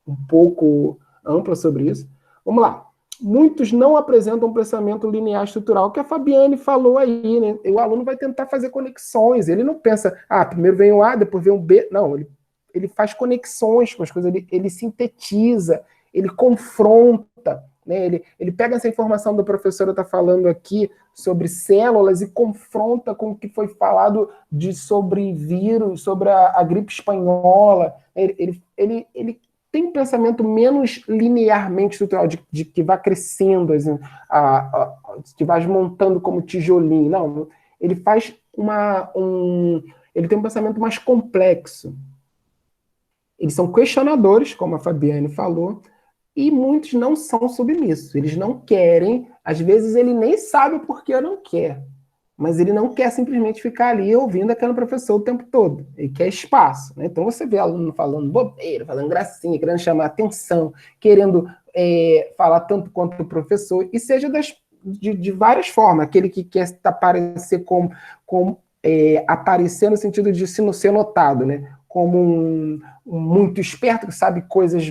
um pouco ampla sobre isso. Vamos lá. Muitos não apresentam um pensamento linear estrutural, que a Fabiane falou aí, né? O aluno vai tentar fazer conexões, ele não pensa, primeiro vem o A, depois vem o B. Não, ele faz conexões com as coisas, ele sintetiza, ele confronta, né? Ele pega essa informação da professora está falando aqui sobre células e confronta com o que foi falado sobre vírus, sobre a gripe espanhola. Ele tem um pensamento menos linearmente estrutural, de que vai crescendo, que vai montando como tijolinho. Não, ele faz ele tem um pensamento mais complexo. Eles são questionadores, como a Fabiane falou, e muitos não são submissos. Eles não querem, às vezes ele nem sabe o porquê não quer, mas ele não quer simplesmente ficar ali ouvindo aquele professor o tempo todo. Ele quer espaço, né? Então você vê aluno falando bobeira, falando gracinha, querendo chamar atenção, querendo falar tanto quanto o professor, e seja de várias formas. Aquele que quer aparecer aparecer no sentido de ser notado, né? Como um muito esperto, que sabe coisas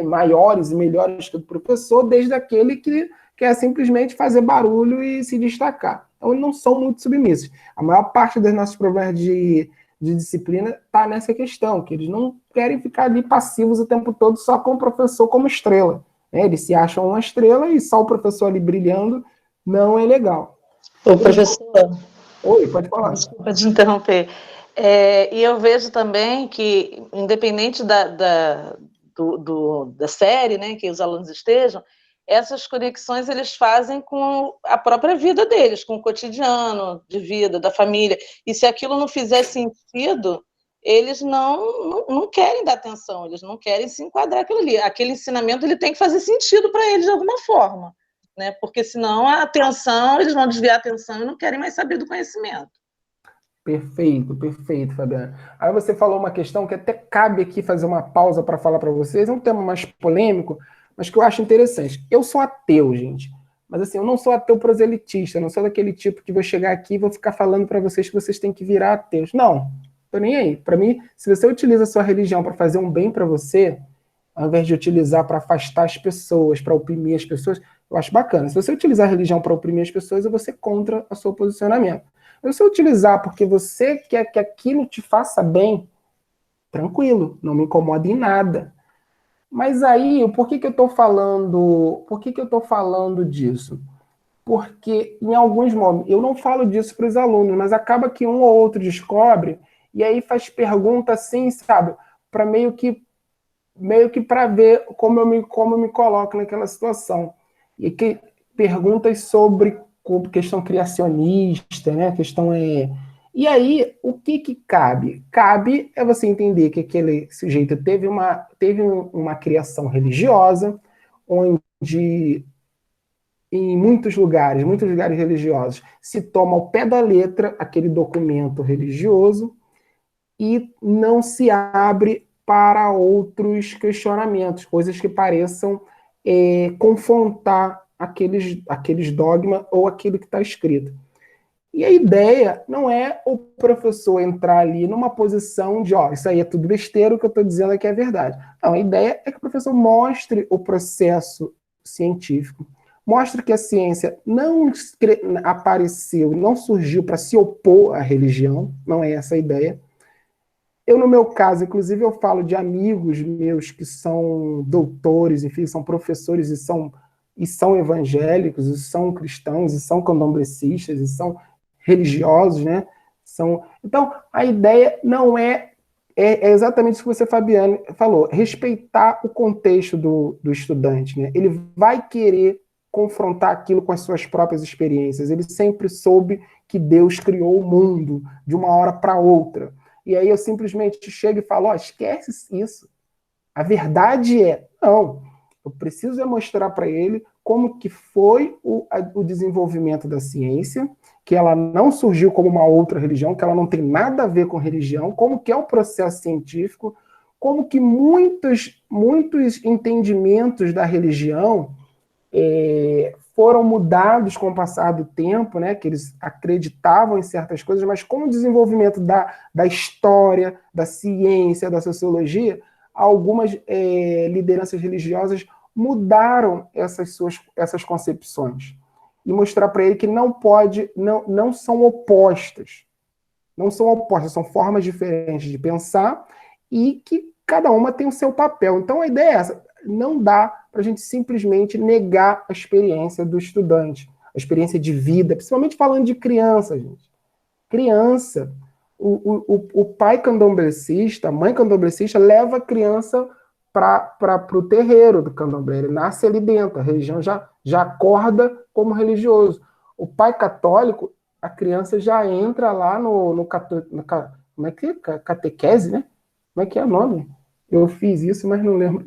maiores e melhores que o professor, desde aquele que quer simplesmente fazer barulho e se destacar. Então, eles não são muito submissos. A maior parte dos nossos problemas de disciplina está nessa questão, que eles não querem ficar ali passivos o tempo todo só com o professor como estrela. Né? Eles se acham uma estrela e só o professor ali brilhando não é legal. Ô, professor. Oi, pode falar. Desculpa te interromper. E eu vejo também que, independente da série, né, que os alunos estejam, essas conexões eles fazem com a própria vida deles, com o cotidiano de vida, da família. E se aquilo não fizer sentido, eles não querem dar atenção, eles não querem se enquadrar aquilo ali. Aquele ensinamento ele tem que fazer sentido para eles de alguma forma, né? Porque senão a atenção, eles vão desviar a atenção e não querem mais saber do conhecimento. Perfeito, perfeito, Fabiana. Aí você falou uma questão que até cabe aqui fazer uma pausa para falar para vocês, é um tema mais polêmico, mas que eu acho interessante. Eu sou ateu, gente, mas assim, eu não sou ateu proselitista, eu não sou daquele tipo que vou chegar aqui e vou ficar falando para vocês que vocês têm que virar ateus. Não, tô nem aí. Para mim, se você utiliza a sua religião para fazer um bem para você, ao invés de utilizar para afastar as pessoas, para oprimir as pessoas, eu acho bacana. Se você utilizar a religião para oprimir as pessoas, eu vou ser contra o seu posicionamento. Se você utilizar porque você quer que aquilo te faça bem, tranquilo, não me incomoda em nada. Mas aí, por que eu estou falando disso? Porque em alguns momentos, eu não falo disso para os alunos, mas acaba que um ou outro descobre, e aí faz pergunta assim, sabe, para meio que para ver como eu me coloco naquela situação. E que perguntas sobre questão criacionista, né? A questão E aí, o que cabe? Cabe é você entender que aquele sujeito teve uma criação religiosa, onde em muitos lugares religiosos, se toma ao pé da letra aquele documento religioso e não se abre para outros questionamentos, coisas que pareçam confrontar aqueles dogmas ou aquilo que está escrito. E a ideia não é o professor entrar ali numa posição de, isso aí é tudo besteira, o que eu estou dizendo aqui é verdade. Não, a ideia é que o professor mostre o processo científico, mostre que a ciência não apareceu, não surgiu para se opor à religião, não é essa a ideia. Eu, no meu caso, inclusive, eu falo de amigos meus que são doutores, enfim, são professores e são evangélicos, e são cristãos, e são candomblecistas, e são religiosos, né? Então, a ideia não é exatamente isso que você, Fabiane, falou, respeitar o contexto do estudante, né? Ele vai querer confrontar aquilo com as suas próprias experiências. Ele sempre soube que Deus criou o mundo de uma hora para outra. E aí eu simplesmente chego e falo, esquece isso. A verdade não. Eu preciso mostrar para ele como que foi o desenvolvimento da ciência, que ela não surgiu como uma outra religião, que ela não tem nada a ver com religião, como que é o processo científico, como que muitos entendimentos da religião foram mudados com o passar do tempo, né, que eles acreditavam em certas coisas, mas com o desenvolvimento da história, da ciência, da sociologia, algumas lideranças religiosas mudaram essas concepções e mostrar para ele que não são opostas, são formas diferentes de pensar e que cada uma tem o seu papel. Então a ideia é essa, não dá para a gente simplesmente negar a experiência do estudante, a experiência de vida, principalmente falando de criança, gente. Criança, o pai candomblecista, a mãe candomblecista leva a criança para o terreiro do candomblé, ele nasce ali dentro, a religião já acorda como religioso. O pai católico, a criança já entra lá como é que é? Catequese, né? Como é que é o nome? Eu fiz isso, mas não lembro.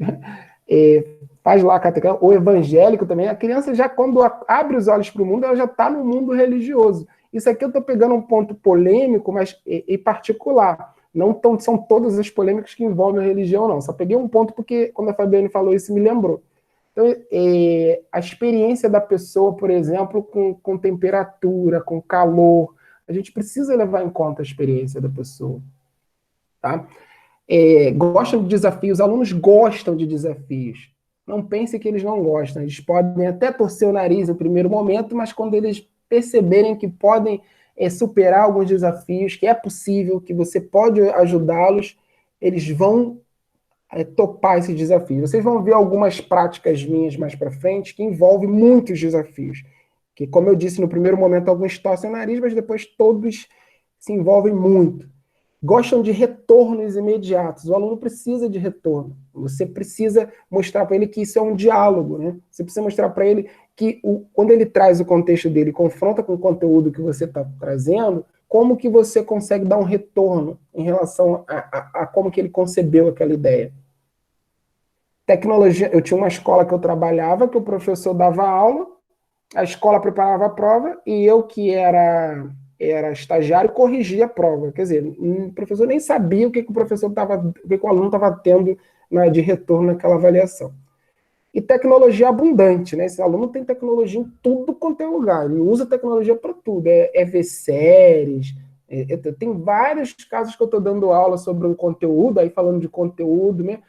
Faz lá a catequese. O evangélico também, a criança já, quando abre os olhos para o mundo, ela já está no mundo religioso. Isso aqui eu estou pegando um ponto polêmico, mas em particular. Não são todas as polêmicas que envolvem a religião, não. Só peguei um ponto porque, quando a Fabiane falou isso, me lembrou. Então, a experiência da pessoa, por exemplo, com temperatura, com calor, a gente precisa levar em conta a experiência da pessoa. Tá? Gostam de desafios, alunos gostam de desafios. Não pense que eles não gostam. Eles podem até torcer o nariz no primeiro momento, mas quando eles perceberem que podem superar alguns desafios, que é possível, que você pode ajudá-los, eles vão topar esse desafio. Vocês vão ver algumas práticas minhas mais para frente que envolvem muitos desafios. Que, como eu disse, no primeiro momento alguns torcem o nariz, mas depois todos se envolvem muito. Gostam de retornos imediatos. O aluno precisa de retorno. Você precisa mostrar para ele que isso é um diálogo, né? Você precisa mostrar para ele que quando ele traz o contexto dele, confronta com o conteúdo que você está trazendo, como que você consegue dar um retorno em relação a como que ele concebeu aquela ideia. Tecnologia, eu tinha uma escola que eu trabalhava, que o professor dava aula, a escola preparava a prova, e eu que era estagiário, corrigia a prova. Quer dizer, o professor nem sabia o que o aluno estava tendo de retorno naquela avaliação. E tecnologia abundante, né? Esse aluno tem tecnologia em tudo quanto é lugar, ele usa tecnologia para tudo, ver séries, tem vários casos que eu estou dando aula sobre um conteúdo, aí falando de conteúdo, né?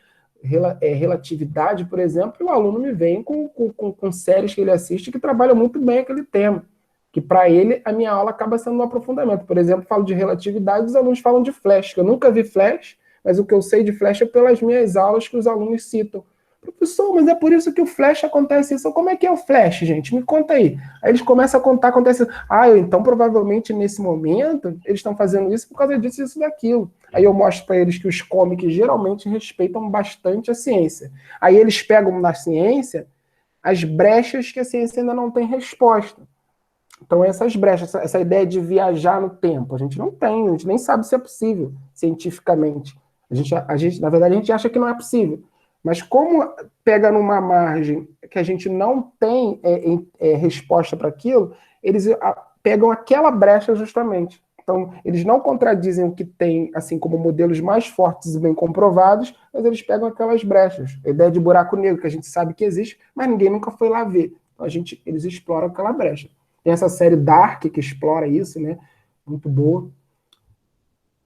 Relatividade, por exemplo, e o aluno me vem com séries que ele assiste que trabalham muito bem aquele tema, que para ele a minha aula acaba sendo um aprofundamento. Por exemplo, falo de relatividade, os alunos falam de Flash, que eu nunca vi Flash, mas o que eu sei de Flash é pelas minhas aulas que os alunos citam. Professor, mas é por isso que o Flash acontece isso. Como é que é o Flash, gente? Me conta aí. Aí eles começam a contar, acontece. Então provavelmente nesse momento eles estão fazendo isso por causa disso, isso, daquilo. Aí eu mostro para eles que os comics geralmente respeitam bastante a ciência. Aí eles pegam na ciência as brechas que a ciência ainda não tem resposta. Então essas brechas, essa ideia de viajar no tempo, a gente não tem, a gente nem sabe se é possível cientificamente. Na verdade, a gente acha que não é possível. Mas como pega numa margem que a gente não tem resposta para aquilo, eles pegam aquela brecha justamente. Então, eles não contradizem o que tem, assim como modelos mais fortes e bem comprovados, mas eles pegam aquelas brechas. A ideia de buraco negro, que a gente sabe que existe, mas ninguém nunca foi lá ver. Então, eles exploram aquela brecha. Tem essa série Dark, que explora isso, né? Muito boa.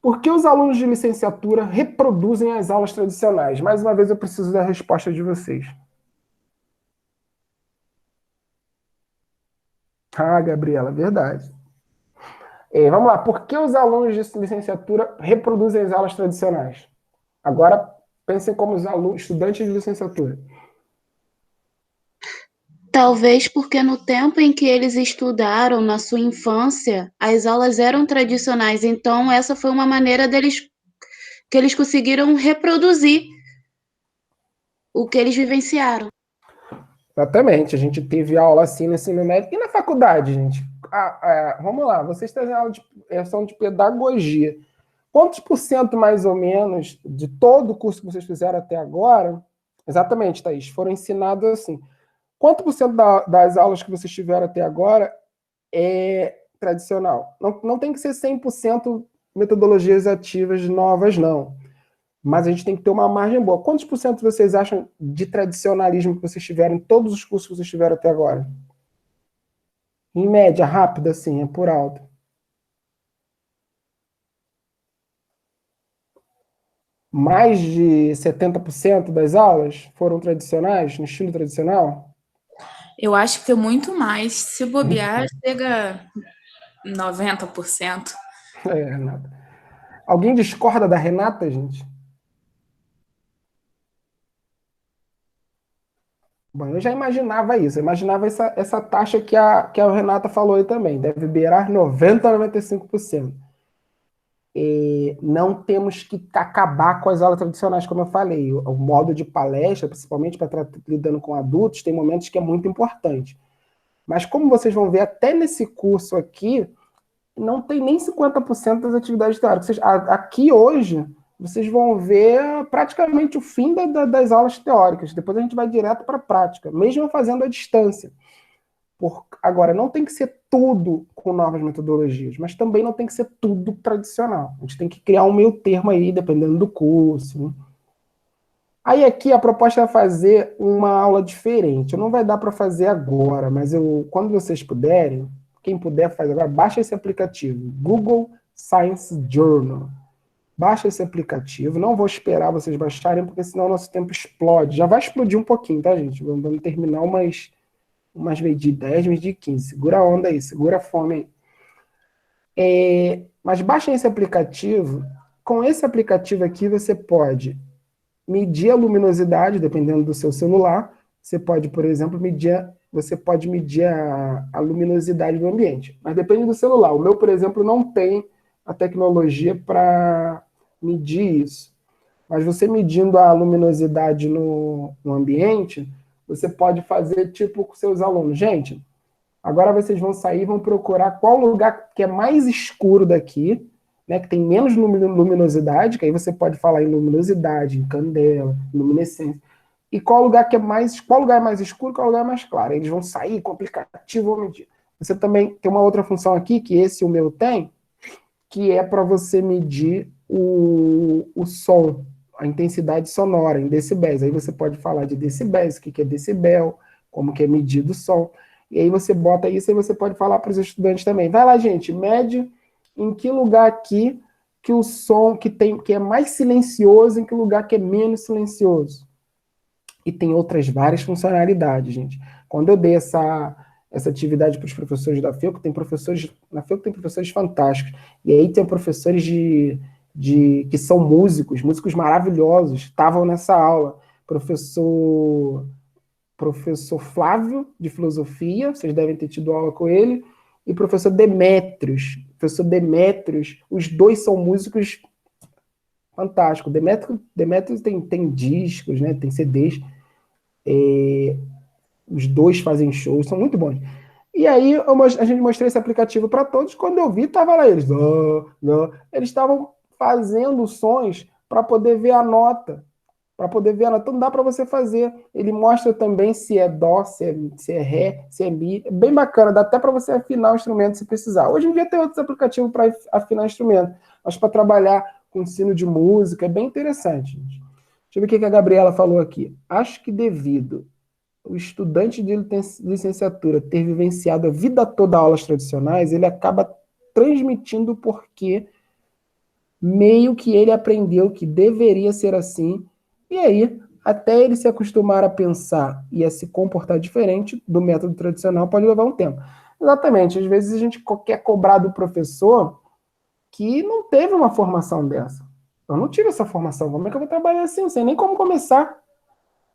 Por que os alunos de licenciatura reproduzem as aulas tradicionais? Mais uma vez, eu preciso da resposta de vocês. Ah, Gabriela, verdade. Vamos lá. Por que os alunos de licenciatura reproduzem as aulas tradicionais? Agora, pensem como os estudantes de licenciatura. Talvez porque no tempo em que eles estudaram, na sua infância, as aulas eram tradicionais, então essa foi uma maneira que eles conseguiram reproduzir o que eles vivenciaram. Exatamente, a gente teve aula assim no ensino médio e na faculdade, gente. Vamos lá, vocês têm aula são de pedagogia. Quantos por cento, mais ou menos, de todo o curso que vocês fizeram até agora, exatamente, Thaís, foram ensinados assim? Quanto por cento das aulas que vocês tiveram até agora é tradicional? Não tem que ser 100% metodologias ativas novas, não. Mas a gente tem que ter uma margem boa. Quantos por cento vocês acham de tradicionalismo que vocês tiveram em todos os cursos que vocês tiveram até agora? Em média, rápida, assim, por alto. Mais de 70% das aulas foram tradicionais, no estilo tradicional? Eu acho que é muito mais. Se bobear, chega 90%. Renata. Alguém discorda da Renata, gente? Bom, eu já imaginava isso. Eu imaginava essa taxa que a Renata falou aí também. Deve beirar 90% a 95%. Não temos que acabar com as aulas tradicionais, como eu falei. O modo de palestra, principalmente para estar lidando com adultos, tem momentos que é muito importante. Mas como vocês vão ver, até nesse curso aqui, não tem nem 50% das atividades teóricas. Aqui hoje, vocês vão ver praticamente o fim das aulas teóricas. Depois a gente vai direto para a prática, mesmo fazendo à distância. Agora, não tem que ser tudo com novas metodologias, mas também não tem que ser tudo tradicional. A gente tem que criar um meio termo aí, dependendo do curso, né? Aí aqui a proposta é fazer uma aula diferente. Não vai dar para fazer agora, mas quando vocês puderem, quem puder fazer agora, baixa esse aplicativo, Google Science Journal. Baixa esse aplicativo. Não vou esperar vocês baixarem, porque senão o nosso tempo explode. Já vai explodir um pouquinho, tá, gente? Vamos terminar umas vezes de 10, vezes de 15. Segura a onda aí, segura a fome aí. Mas baixem esse aplicativo. Com esse aplicativo aqui, você pode medir a luminosidade, dependendo do seu celular. Você pode, por exemplo, medir a luminosidade do ambiente. Mas depende do celular. O meu, por exemplo, não tem a tecnologia para medir isso. Mas você medindo a luminosidade no ambiente, você pode fazer tipo com seus alunos. Gente, agora vocês vão sair e vão procurar qual lugar que é mais escuro daqui, né, que tem menos luminosidade, que aí você pode falar em luminosidade, em candela, luminescência. E qual lugar é mais escuro, qual lugar é mais claro. Eles vão sair com o aplicativo, vão medir. Você também tem uma outra função aqui, que o meu tem, que é para você medir o som, a intensidade sonora em decibéis. Aí você pode falar de decibéis, o que é decibel, como que é medido o som. E aí você bota isso e você pode falar para os estudantes também. Vai lá, gente, mede em que lugar aqui que o som que é mais silencioso, em que lugar que é menos silencioso. E tem outras várias funcionalidades, gente. Quando eu dei essa atividade para os professores da FEUC, na FEUC tem professores fantásticos. E aí tem professores que são músicos maravilhosos, estavam nessa aula. Professor Flávio, de filosofia, vocês devem ter tido aula com ele, e professor Demétrios. Professor Demétrios, os dois são músicos fantásticos. Demétrios tem discos, né, tem CDs, os dois fazem shows, são muito bons. E aí a gente mostrou esse aplicativo para todos, quando eu vi, tava lá eles. Eles estavam fazendo sons para poder ver a nota. para poder ver. Então dá para você fazer. Ele mostra também se é dó, se é ré, se é mi. É bem bacana, dá até para você afinar o instrumento se precisar. Hoje em dia tem outros aplicativos para afinar instrumento, mas para trabalhar com ensino de música é bem interessante, gente. Deixa eu ver o que a Gabriela falou aqui. Acho que devido o estudante de licenciatura ter vivenciado a vida toda aulas tradicionais, ele acaba transmitindo porque meio que ele aprendeu que deveria ser assim, e aí, até ele se acostumar a pensar e a se comportar diferente do método tradicional, pode levar um tempo. Exatamente, às vezes a gente quer cobrar do professor que não teve uma formação dessa. Eu não tive essa formação, como é que eu vou trabalhar assim? Não sei nem como começar.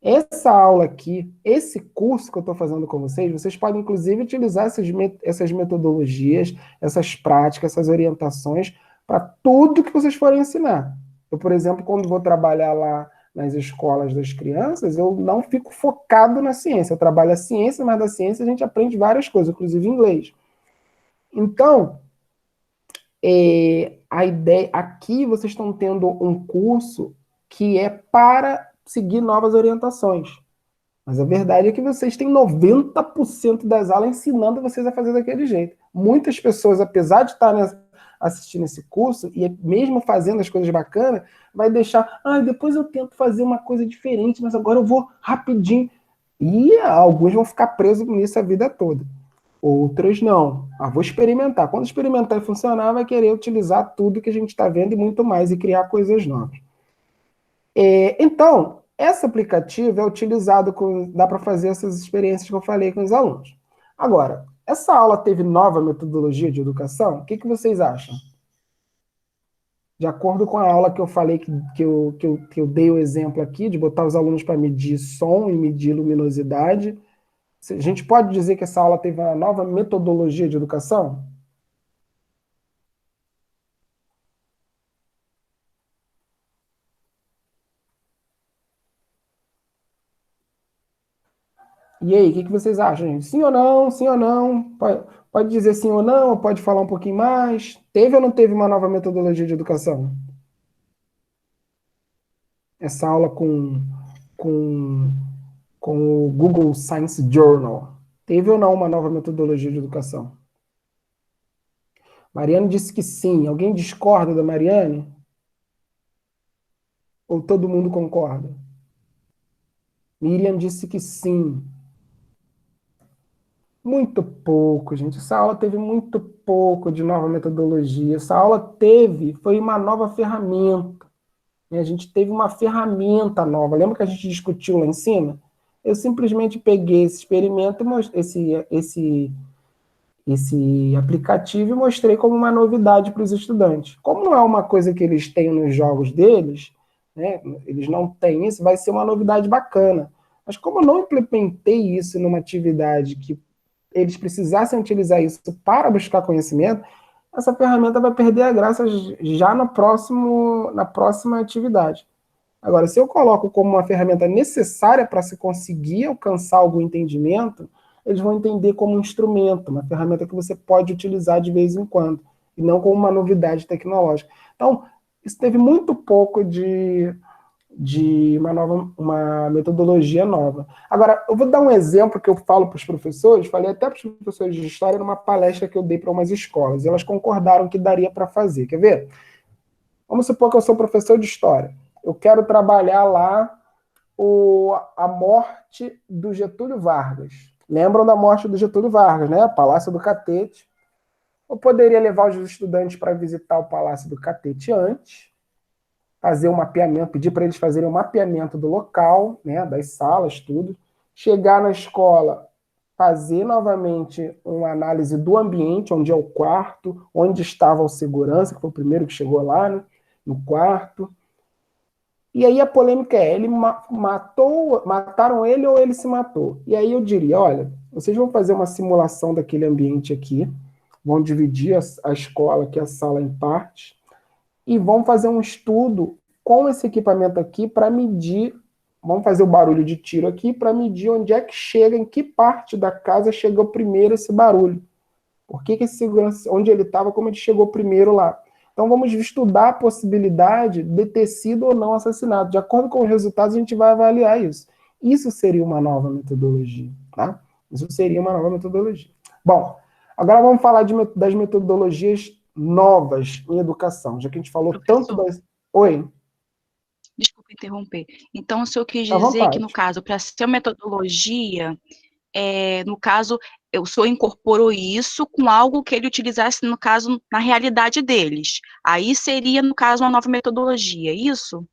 Essa aula aqui, esse curso que eu estou fazendo com vocês podem inclusive utilizar essas metodologias, essas práticas, essas orientações para tudo que vocês forem ensinar. Eu, por exemplo, quando vou trabalhar lá nas escolas das crianças, eu não fico focado na ciência. Eu trabalho a ciência, mas da ciência a gente aprende várias coisas, inclusive inglês. Então, a ideia aqui vocês estão tendo um curso que é para seguir novas orientações. Mas a verdade é que vocês têm 90% das aulas ensinando vocês a fazer daquele jeito. Muitas pessoas, apesar de estarem assistindo esse curso, e mesmo fazendo as coisas bacanas, vai deixar, depois eu tento fazer uma coisa diferente, mas agora eu vou rapidinho. E alguns vão ficar presos nisso a vida toda. Outros não. Vou experimentar. Quando experimentar e funcionar, vai querer utilizar tudo que a gente está vendo e muito mais, e criar coisas novas. Então, esse aplicativo é utilizado, dá para fazer essas experiências que eu falei com os alunos. Agora, essa aula teve nova metodologia de educação? O que vocês acham? De acordo com a aula que eu falei, que eu dei o exemplo aqui, de botar os alunos para medir som e medir luminosidade, a gente pode dizer que essa aula teve uma nova metodologia de educação? E aí, o que vocês acham, gente? Sim ou não? Sim ou não? Pode dizer sim ou não, ou pode falar um pouquinho mais? Teve ou não teve uma nova metodologia de educação? Essa aula com o Google Science Journal. Teve ou não uma nova metodologia de educação? Mariane disse que sim. Alguém discorda da Mariane? Ou todo mundo concorda? Miriam disse que sim. Muito pouco, gente. Essa aula teve muito pouco de nova metodologia. Essa aula foi uma nova ferramenta. A gente teve uma ferramenta nova. Lembra que a gente discutiu lá em cima? Eu simplesmente peguei esse experimento, esse aplicativo, e mostrei como uma novidade para os estudantes. Como não é uma coisa que eles têm nos jogos deles, né, eles não têm isso, vai ser uma novidade bacana. Mas como eu não implementei isso numa atividade que eles precisassem utilizar isso para buscar conhecimento, essa ferramenta vai perder a graça já na próxima atividade. Agora, se eu coloco como uma ferramenta necessária para se conseguir alcançar algum entendimento, eles vão entender como um instrumento, uma ferramenta que você pode utilizar de vez em quando, e não como uma novidade tecnológica. Então, isso teve muito pouco de uma metodologia nova. Agora, eu vou dar um exemplo que eu falo para os professores, falei até para os professores de história numa palestra que eu dei para umas escolas, e elas concordaram que daria para fazer. Quer ver? Vamos supor que eu sou professor de história. Eu quero trabalhar lá a morte do Getúlio Vargas. Lembram da morte do Getúlio Vargas, né? Palácio do Catete. Eu poderia levar os estudantes para visitar o Palácio do Catete antes, fazer um mapeamento, pedir para eles fazerem um mapeamento do local, né, das salas, tudo. Chegar na escola, fazer novamente uma análise do ambiente, onde é o quarto, onde estava o segurança, que foi o primeiro que chegou lá, né, no quarto. E aí a polêmica é, mataram ele ou ele se matou? E aí eu diria, olha, vocês vão fazer uma simulação daquele ambiente aqui, vão dividir a escola, aqui a sala, em partes, e vão fazer um estudo com esse equipamento aqui para medir, vamos fazer o barulho de tiro aqui, para medir onde é que chega, em que parte da casa chegou primeiro esse barulho. Por que esse segurança, onde ele estava, como ele chegou primeiro lá. Então, vamos estudar a possibilidade de ter sido ou não assassinado. De acordo com os resultados, a gente vai avaliar isso. Isso seria uma nova metodologia, tá? Isso seria uma nova metodologia. Bom, agora vamos falar das metodologias novas em educação, já que a gente falou tanto das... Oi? Desculpa interromper. Então, o senhor quis À dizer vontade. que, no caso, para ser uma metodologia, no caso, o senhor incorporou isso com algo que ele utilizasse, no caso, na realidade deles. Aí seria, no caso, uma nova metodologia, isso?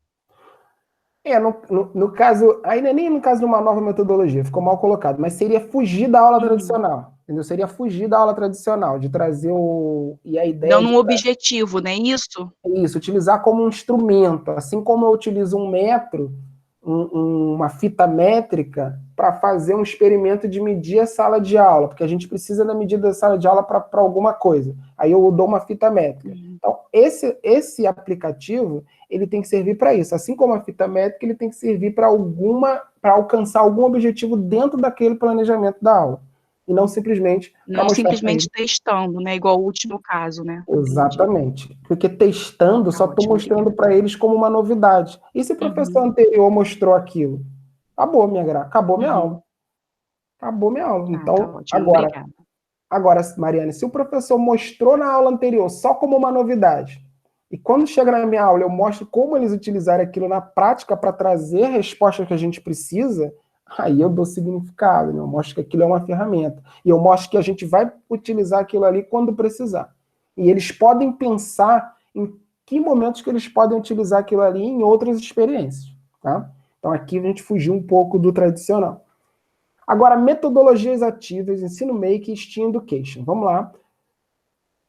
No caso, aí não é nem no caso de uma nova metodologia, ficou mal colocado, mas seria fugir da aula tradicional, entendeu? Seria fugir da aula tradicional, de trazer e a ideia Dando um objetivo, né, isso? Isso, utilizar como um instrumento, assim como eu utilizo um metro, uma fita métrica, para fazer um experimento de medir a sala de aula, porque a gente precisa da medida da sala de aula para alguma coisa. Aí eu dou uma fita métrica. Então, esse aplicativo, ele tem que servir para isso. Assim como a fita métrica, ele tem que servir para alcançar algum objetivo dentro daquele planejamento da aula. E não simplesmente... Não simplesmente testando, né? Igual o último caso, né? Exatamente. Entendi. Porque testando, só estou mostrando para eles como uma novidade. E se o professor anterior mostrou aquilo? Acabou minha aula. Acabou minha aula. Então, tá ótimo, agora, Mariane, se o professor mostrou na aula anterior só como uma novidade, e quando chega na minha aula eu mostro como eles utilizaram aquilo na prática para trazer a resposta que a gente precisa, aí eu dou significado, né? Eu mostro que aquilo é uma ferramenta. E eu mostro que a gente vai utilizar aquilo ali quando precisar. E eles podem pensar em que momentos que eles podem utilizar aquilo ali em outras experiências, tá? Então aqui a gente fugiu um pouco do tradicional. Agora, metodologias ativas, ensino make e STEAM Education. Vamos lá.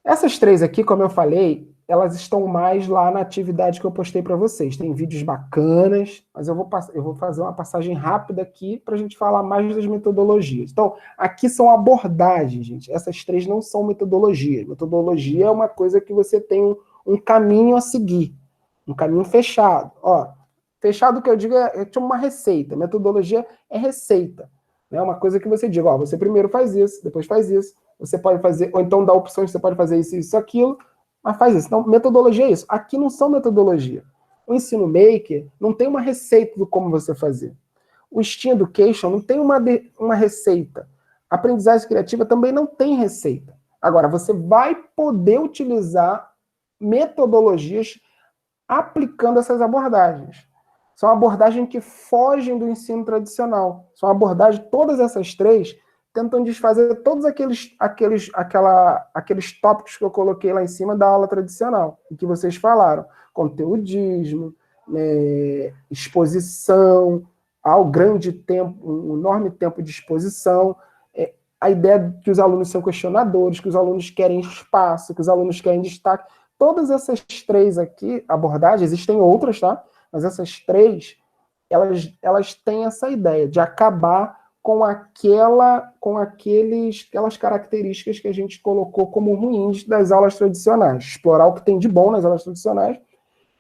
Essas três aqui, como eu falei, elas estão mais lá na atividade que eu postei para vocês. Tem vídeos bacanas, mas eu vou fazer uma passagem rápida aqui para a gente falar mais das metodologias. Então, aqui são abordagens, gente. Essas três não são metodologias. Metodologia é uma coisa que você tem um caminho a seguir, um caminho fechado. Ó, fechado que eu digo é tipo uma receita. Metodologia é receita. É uma coisa que você diga, ó, você primeiro faz isso, depois faz isso. Você pode fazer, ou então dá opções, você pode fazer isso, aquilo, mas faz isso. Então, metodologia é isso. Aqui não são metodologia. O ensino maker não tem uma receita do como você fazer. O STEAM Education não tem uma receita. A aprendizagem criativa também não tem receita. Agora, você vai poder utilizar metodologias aplicando essas abordagens. São abordagens que fogem do ensino tradicional. São abordagens, todas essas três, tentam desfazer todos aqueles tópicos que eu coloquei lá em cima da aula tradicional, e que vocês falaram. Conteudismo, exposição, ao grande tempo, um enorme tempo de exposição, a ideia de que os alunos são questionadores, que os alunos querem espaço, que os alunos querem destaque. Todas essas três aqui, abordagens, existem outras, tá? Mas essas três, elas têm essa ideia de acabar com aquelas características que a gente colocou como ruins das aulas tradicionais. Explorar o que tem de bom nas aulas tradicionais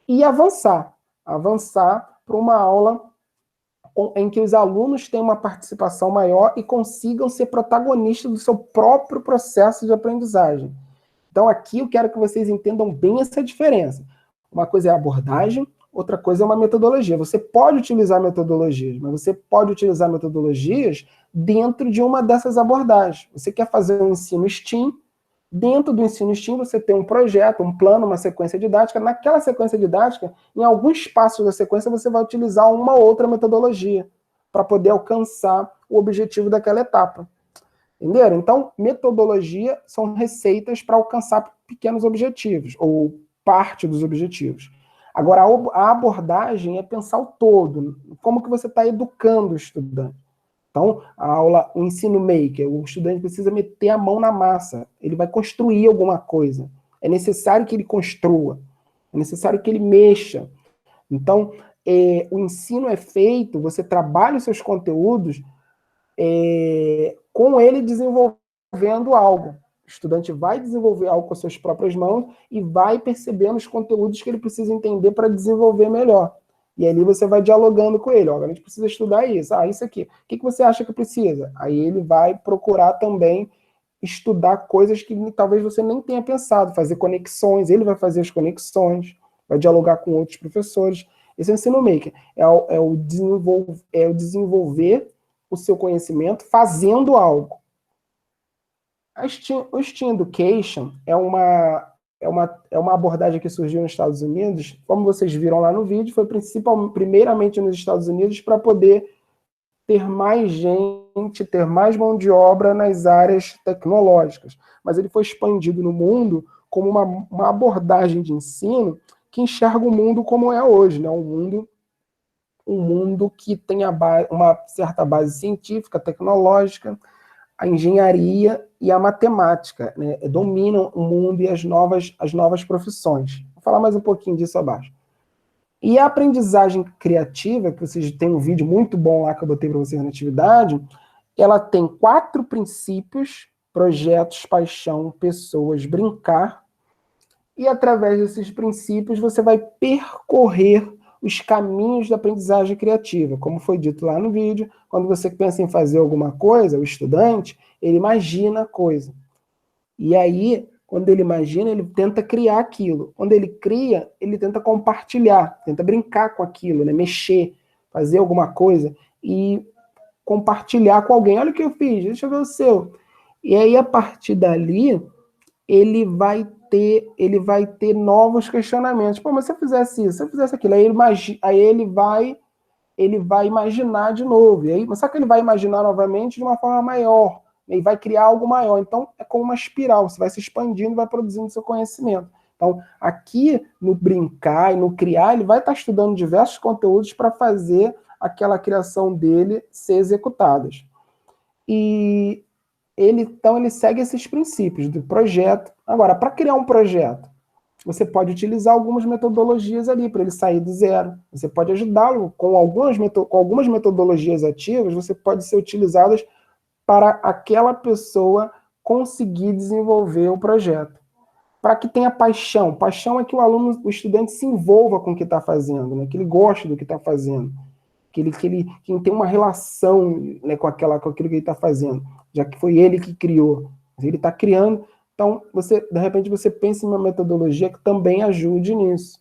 e avançar para uma aula em que os alunos tenham uma participação maior e consigam ser protagonistas do seu próprio processo de aprendizagem. Então, aqui eu quero que vocês entendam bem essa diferença. Uma coisa é a abordagem, outra coisa é uma metodologia. Você pode utilizar metodologias, mas você pode utilizar metodologias dentro de uma dessas abordagens. Você quer fazer um ensino STEAM, dentro do ensino STEAM você tem um projeto, um plano, uma sequência didática. Naquela sequência didática, em alguns passos da sequência, você vai utilizar uma outra metodologia para poder alcançar o objetivo daquela etapa. Entenderam? Então, metodologia são receitas para alcançar pequenos objetivos, ou parte dos objetivos. Agora, a abordagem é pensar o todo, como que você está educando o estudante. Então, o ensino maker, o estudante precisa meter a mão na massa, ele vai construir alguma coisa. É necessário que ele construa, é necessário que ele mexa. Então, o ensino é feito, você trabalha os seus conteúdos com ele desenvolvendo algo. O estudante vai desenvolver algo com as suas próprias mãos e vai percebendo os conteúdos que ele precisa entender para desenvolver melhor. E ali você vai dialogando com ele. Ó, a gente precisa estudar isso. Isso aqui. O que você acha que precisa? Aí ele vai procurar também estudar coisas que talvez você nem tenha pensado, fazer conexões, ele vai fazer as conexões, vai dialogar com outros professores. Esse é o ensino maker, é o desenvolver o seu conhecimento fazendo algo. O STEAM Education é uma abordagem que surgiu nos Estados Unidos, como vocês viram lá no vídeo, foi primeiramente nos Estados Unidos para poder ter mais gente, ter mais mão de obra nas áreas tecnológicas. Mas ele foi expandido no mundo como uma abordagem de ensino que enxerga o mundo como é hoje, né? Um mundo que tem uma certa base científica, tecnológica, a engenharia e a matemática, né? Dominam o mundo e as novas profissões. Vou falar mais um pouquinho disso abaixo. E a aprendizagem criativa, que vocês têm um vídeo muito bom lá que eu botei para vocês na atividade, ela tem 4 princípios: projetos, paixão, pessoas, brincar. E através desses princípios você vai percorrer os caminhos da aprendizagem criativa. Como foi dito lá no vídeo, quando você pensa em fazer alguma coisa, o estudante, ele imagina a coisa. E aí, quando ele imagina, ele tenta criar aquilo. Quando ele cria, ele tenta compartilhar, tenta brincar com aquilo, né? Mexer, fazer alguma coisa e compartilhar com alguém. Olha o que eu fiz, deixa eu ver o seu. E aí, a partir dali, ele vai ter novos questionamentos. Pô, mas se eu fizesse isso, se eu fizesse aquilo, aí ele vai imaginar de novo. E aí, mas só que ele vai imaginar novamente de uma forma maior. E vai criar algo maior. Então, é como uma espiral. Você vai se expandindo, vai produzindo seu conhecimento. Então, aqui, no brincar e no criar, ele vai estar estudando diversos conteúdos para fazer aquela criação dele ser executada. E então, ele segue esses princípios do projeto. Agora, para criar um projeto, você pode utilizar algumas metodologias ali para ele sair do zero. Você pode ajudá-lo com algumas metodologias ativas, você pode ser utilizadas para aquela pessoa conseguir desenvolver o projeto. Para que tenha paixão. Paixão é que o estudante se envolva com o que está fazendo, né? Que ele goste do que está fazendo. Que ele tem uma relação, né, com aquilo que ele está fazendo, já que foi ele que criou. Ele está criando. Então, de repente, você pensa em uma metodologia que também ajude nisso.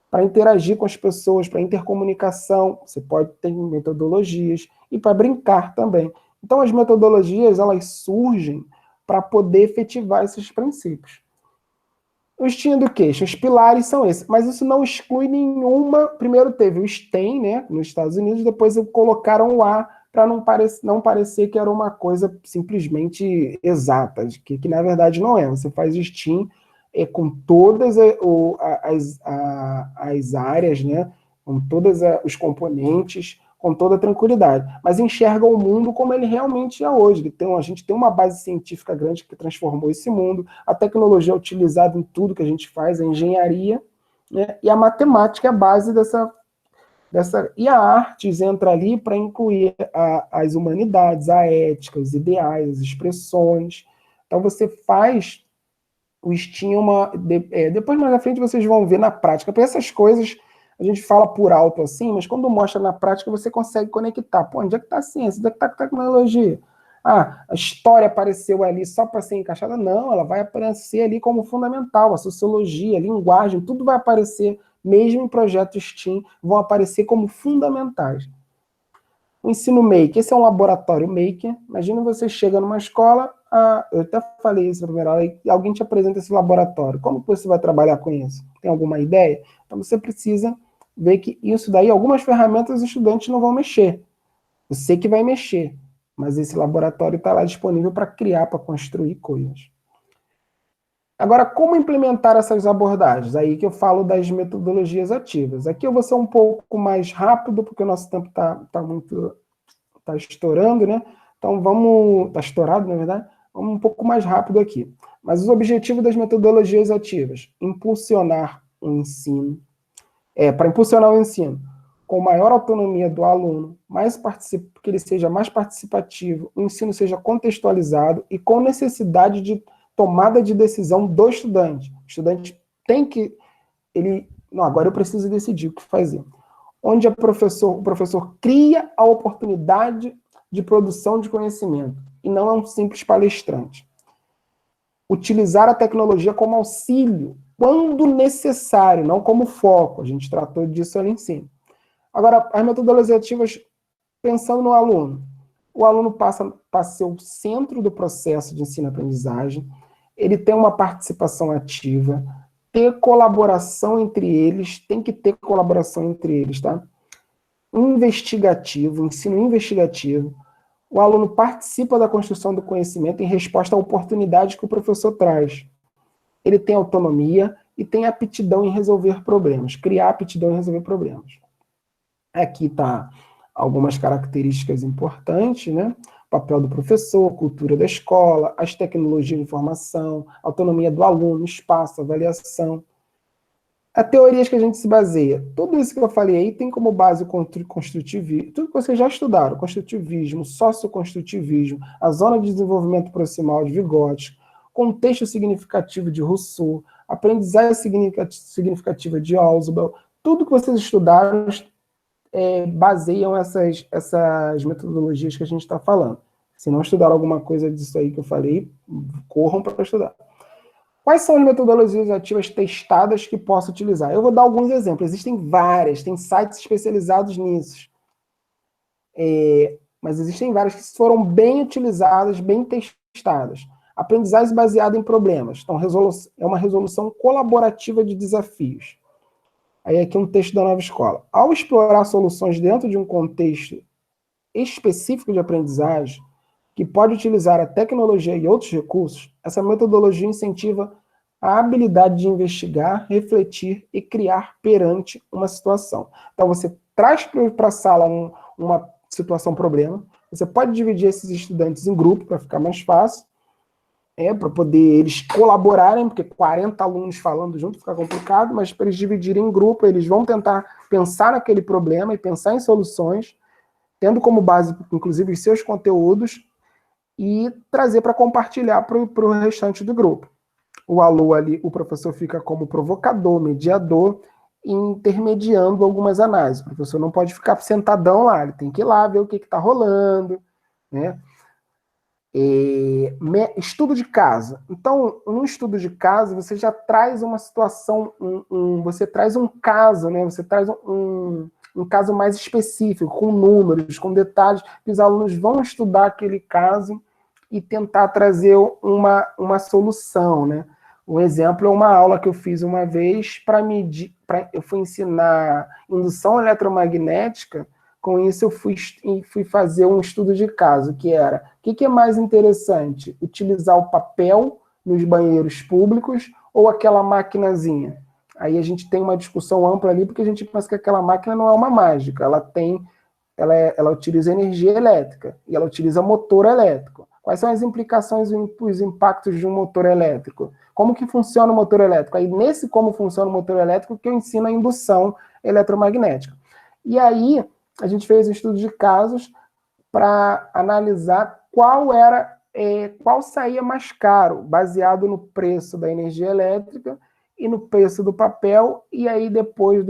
Para interagir com as pessoas, para intercomunicação, você pode ter metodologias. E para brincar também. Então, as metodologias, elas surgem para poder efetivar esses princípios. O STEAM Education, os pilares são esses, mas isso não exclui nenhuma. Primeiro teve o STEM, né, nos Estados Unidos, depois colocaram o A para não parecer que era uma coisa simplesmente exata, que na verdade não é. Você faz o STEAM com todas as áreas, né, com todos os componentes, com toda tranquilidade, mas enxerga o mundo como ele realmente é hoje. A gente tem uma base científica grande que transformou esse mundo, a tecnologia é utilizada em tudo que a gente faz, a engenharia, né, e a matemática é a base dessa... E a artes entra ali para incluir as humanidades, a ética, os ideais, as expressões. Então você faz o STEAM depois mais à frente vocês vão ver na prática, porque essas coisas a gente fala por alto assim, mas quando mostra na prática, você consegue conectar. Pô, onde é que está a ciência? Onde é que está a tecnologia? Ah, a história apareceu ali só para ser encaixada? Não, ela vai aparecer ali como fundamental. A sociologia, a linguagem, tudo vai aparecer, mesmo em projetos STEAM, vão aparecer como fundamentais. O ensino maker, esse é um laboratório maker. Imagina você chega numa escola, eu até falei isso na primeira aula, e alguém te apresenta esse laboratório. Como que você vai trabalhar com isso? Tem alguma ideia? Então você precisa ver que isso daí, algumas ferramentas os estudantes não vão mexer. Você que vai mexer, mas esse laboratório está lá disponível para criar, para construir coisas. Agora, como implementar essas abordagens? Aí que eu falo das metodologias ativas. Aqui eu vou ser um pouco mais rápido, porque o nosso tempo está estourando, né? Então está estourado, na verdade. Vamos um pouco mais rápido aqui. Mas os objetivos das metodologias ativas: impulsionar o ensino. Para impulsionar o ensino, com maior autonomia do aluno, que ele seja mais participativo, o ensino seja contextualizado e com necessidade de tomada de decisão do estudante. O estudante tem que... Não, agora eu preciso decidir o que fazer. Onde o professor cria a oportunidade de produção de conhecimento, e não é um simples palestrante. utilizar a tecnologia como auxílio, quando necessário, não como foco. A gente tratou disso ali em cima. Agora, as metodologias ativas, pensando no aluno. O aluno passa a ser o centro do processo de ensino-aprendizagem, ele tem uma participação ativa, ter colaboração entre eles, tem que ter colaboração entre eles, tá? Investigativo, ensino investigativo. O aluno participa da construção do conhecimento em resposta à oportunidade que o professor traz. Ele tem autonomia e tem aptidão em resolver problemas, criar aptidão em resolver problemas. Aqui está algumas características importantes, né? O papel do professor, cultura da escola, as tecnologias de informação, autonomia do aluno, espaço, avaliação. As teorias que a gente se baseia. Tudo isso que eu falei aí tem como base o construtivismo, tudo que vocês já estudaram, construtivismo, socioconstrutivismo, a zona de desenvolvimento proximal de Vygotsky, contexto significativo de Rousseau, aprendizagem significativa de Ausubel, tudo que vocês estudaram baseiam essas metodologias que a gente está falando. Se não estudaram alguma coisa disso aí que eu falei, corram para estudar. Quais são as metodologias ativas testadas que posso utilizar? Eu vou dar alguns exemplos. Existem várias, tem sites especializados nisso. Mas existem várias que foram bem utilizadas, bem testadas. Aprendizagem baseada em problemas. Então, é uma resolução colaborativa de desafios. Aí aqui um texto da Nova Escola. Ao explorar soluções dentro de um contexto específico de aprendizagem, que pode utilizar a tecnologia e outros recursos, essa metodologia incentiva a habilidade de investigar, refletir e criar perante uma situação. Então, você traz para a sala uma situação-problema, você pode dividir esses estudantes em grupo, para ficar mais fácil, para poder eles colaborarem, porque 40 alunos falando junto fica complicado, mas para eles dividirem em grupo, eles vão tentar pensar naquele problema e pensar em soluções, tendo como base, inclusive, os seus conteúdos, e trazer para compartilhar para o restante do grupo. O aluno ali, o professor fica como provocador, mediador, intermediando algumas análises. O professor não pode ficar sentadão lá, ele tem que ir lá ver o que está rolando, né? Estudo de caso. Então, no estudo de caso, você já traz uma situação, você traz um caso, né? Você traz um caso mais específico, com números, com detalhes, que os alunos vão estudar aquele caso e tentar trazer uma solução, né? Um exemplo é uma aula que eu fiz uma vez para medir, eu fui ensinar indução eletromagnética. Com isso eu fui fazer um estudo de caso, que era, o que é mais interessante? Utilizar o papel nos banheiros públicos ou aquela maquinazinha? Aí a gente tem uma discussão ampla ali, porque a gente pensa que aquela máquina não é uma mágica, ela utiliza energia elétrica, e ela utiliza motor elétrico. Quais são as implicações e os impactos de um motor elétrico? Como que funciona o motor elétrico? Aí, nesse como funciona o motor elétrico, que eu ensino a indução eletromagnética. E aí, a gente fez um estudo de casos para analisar qual saía mais caro, baseado no preço da energia elétrica e no preço do papel, e aí depois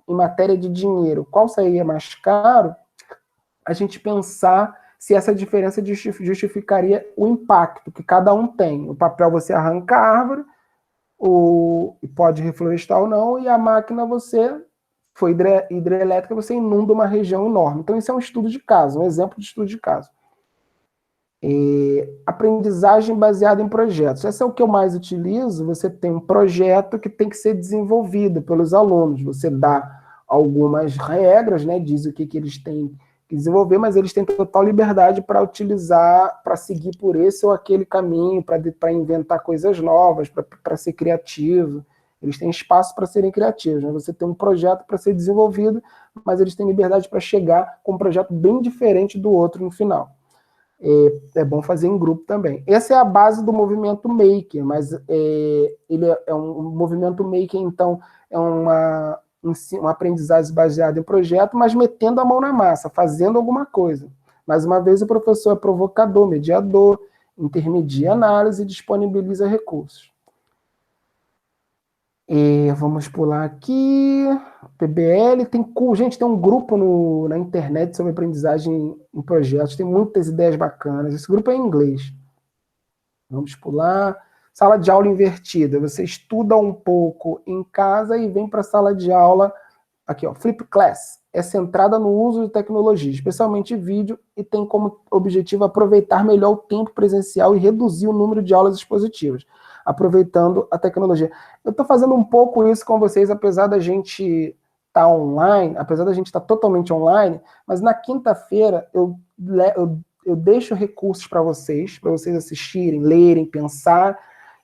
em matéria de dinheiro, qual saía mais caro, a gente pensar se essa diferença justificaria o impacto que cada um tem. O papel você arranca a árvore, pode reflorestar ou não, e a máquina hidrelétrica, você inunda uma região enorme. Então, isso é um estudo de caso, um exemplo de estudo de caso. Aprendizagem baseada em projetos. Esse é o que eu mais utilizo. Você tem um projeto que tem que ser desenvolvido pelos alunos. Você dá algumas regras, né, diz o que eles têm que desenvolver, mas eles têm total liberdade para utilizar, para seguir por esse ou aquele caminho, para inventar coisas novas, para ser criativo. Eles têm espaço para serem criativos, né? Você tem um projeto para ser desenvolvido, mas eles têm liberdade para chegar com um projeto bem diferente do outro no final. É bom fazer em grupo também. Essa é a base do movimento Maker, mas ele é um movimento Maker, então, é uma aprendizagem baseada em projeto, mas metendo a mão na massa, fazendo alguma coisa. Mais uma vez, o professor é provocador, mediador, intermedia análise e disponibiliza recursos. Vamos pular aqui. PBL, gente, tem um grupo na internet sobre aprendizagem em projetos, tem muitas ideias bacanas. Esse grupo é em inglês. Vamos pular. Sala de aula invertida. Você estuda um pouco em casa e vem para a sala de aula. Aqui, ó, Flip Class. É centrada no uso de tecnologia, especialmente vídeo, e tem como objetivo aproveitar melhor o tempo presencial e reduzir o número de aulas expositivas, aproveitando a tecnologia. Eu estou fazendo um pouco isso com vocês, apesar da gente estar online, apesar da gente estar totalmente online, mas na quinta-feira eu deixo recursos para vocês assistirem, lerem, pensar,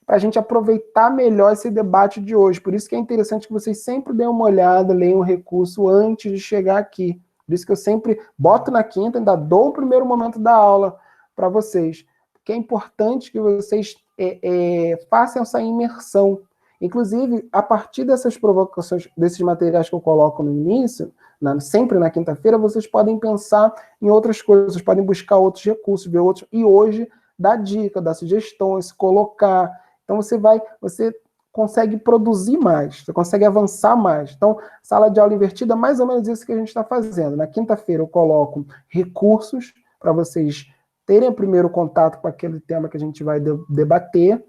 para a gente aproveitar melhor esse debate de hoje. Por isso que é interessante que vocês sempre deem uma olhada, leiam o recurso antes de chegar aqui. Por isso que eu sempre boto na quinta, ainda dou o primeiro momento da aula para vocês. Porque é importante que vocês façam essa imersão. Inclusive, a partir dessas provocações, desses materiais que eu coloco no início, sempre na quinta-feira, vocês podem pensar em outras coisas, vocês podem buscar outros recursos, ver outros, e hoje dar dica, dar sugestões, colocar. Então você consegue produzir mais, você consegue avançar mais. Então, sala de aula invertida, mais ou menos isso que a gente está fazendo. Na quinta-feira eu coloco recursos para vocês terem o primeiro contato com aquele tema que a gente vai debater,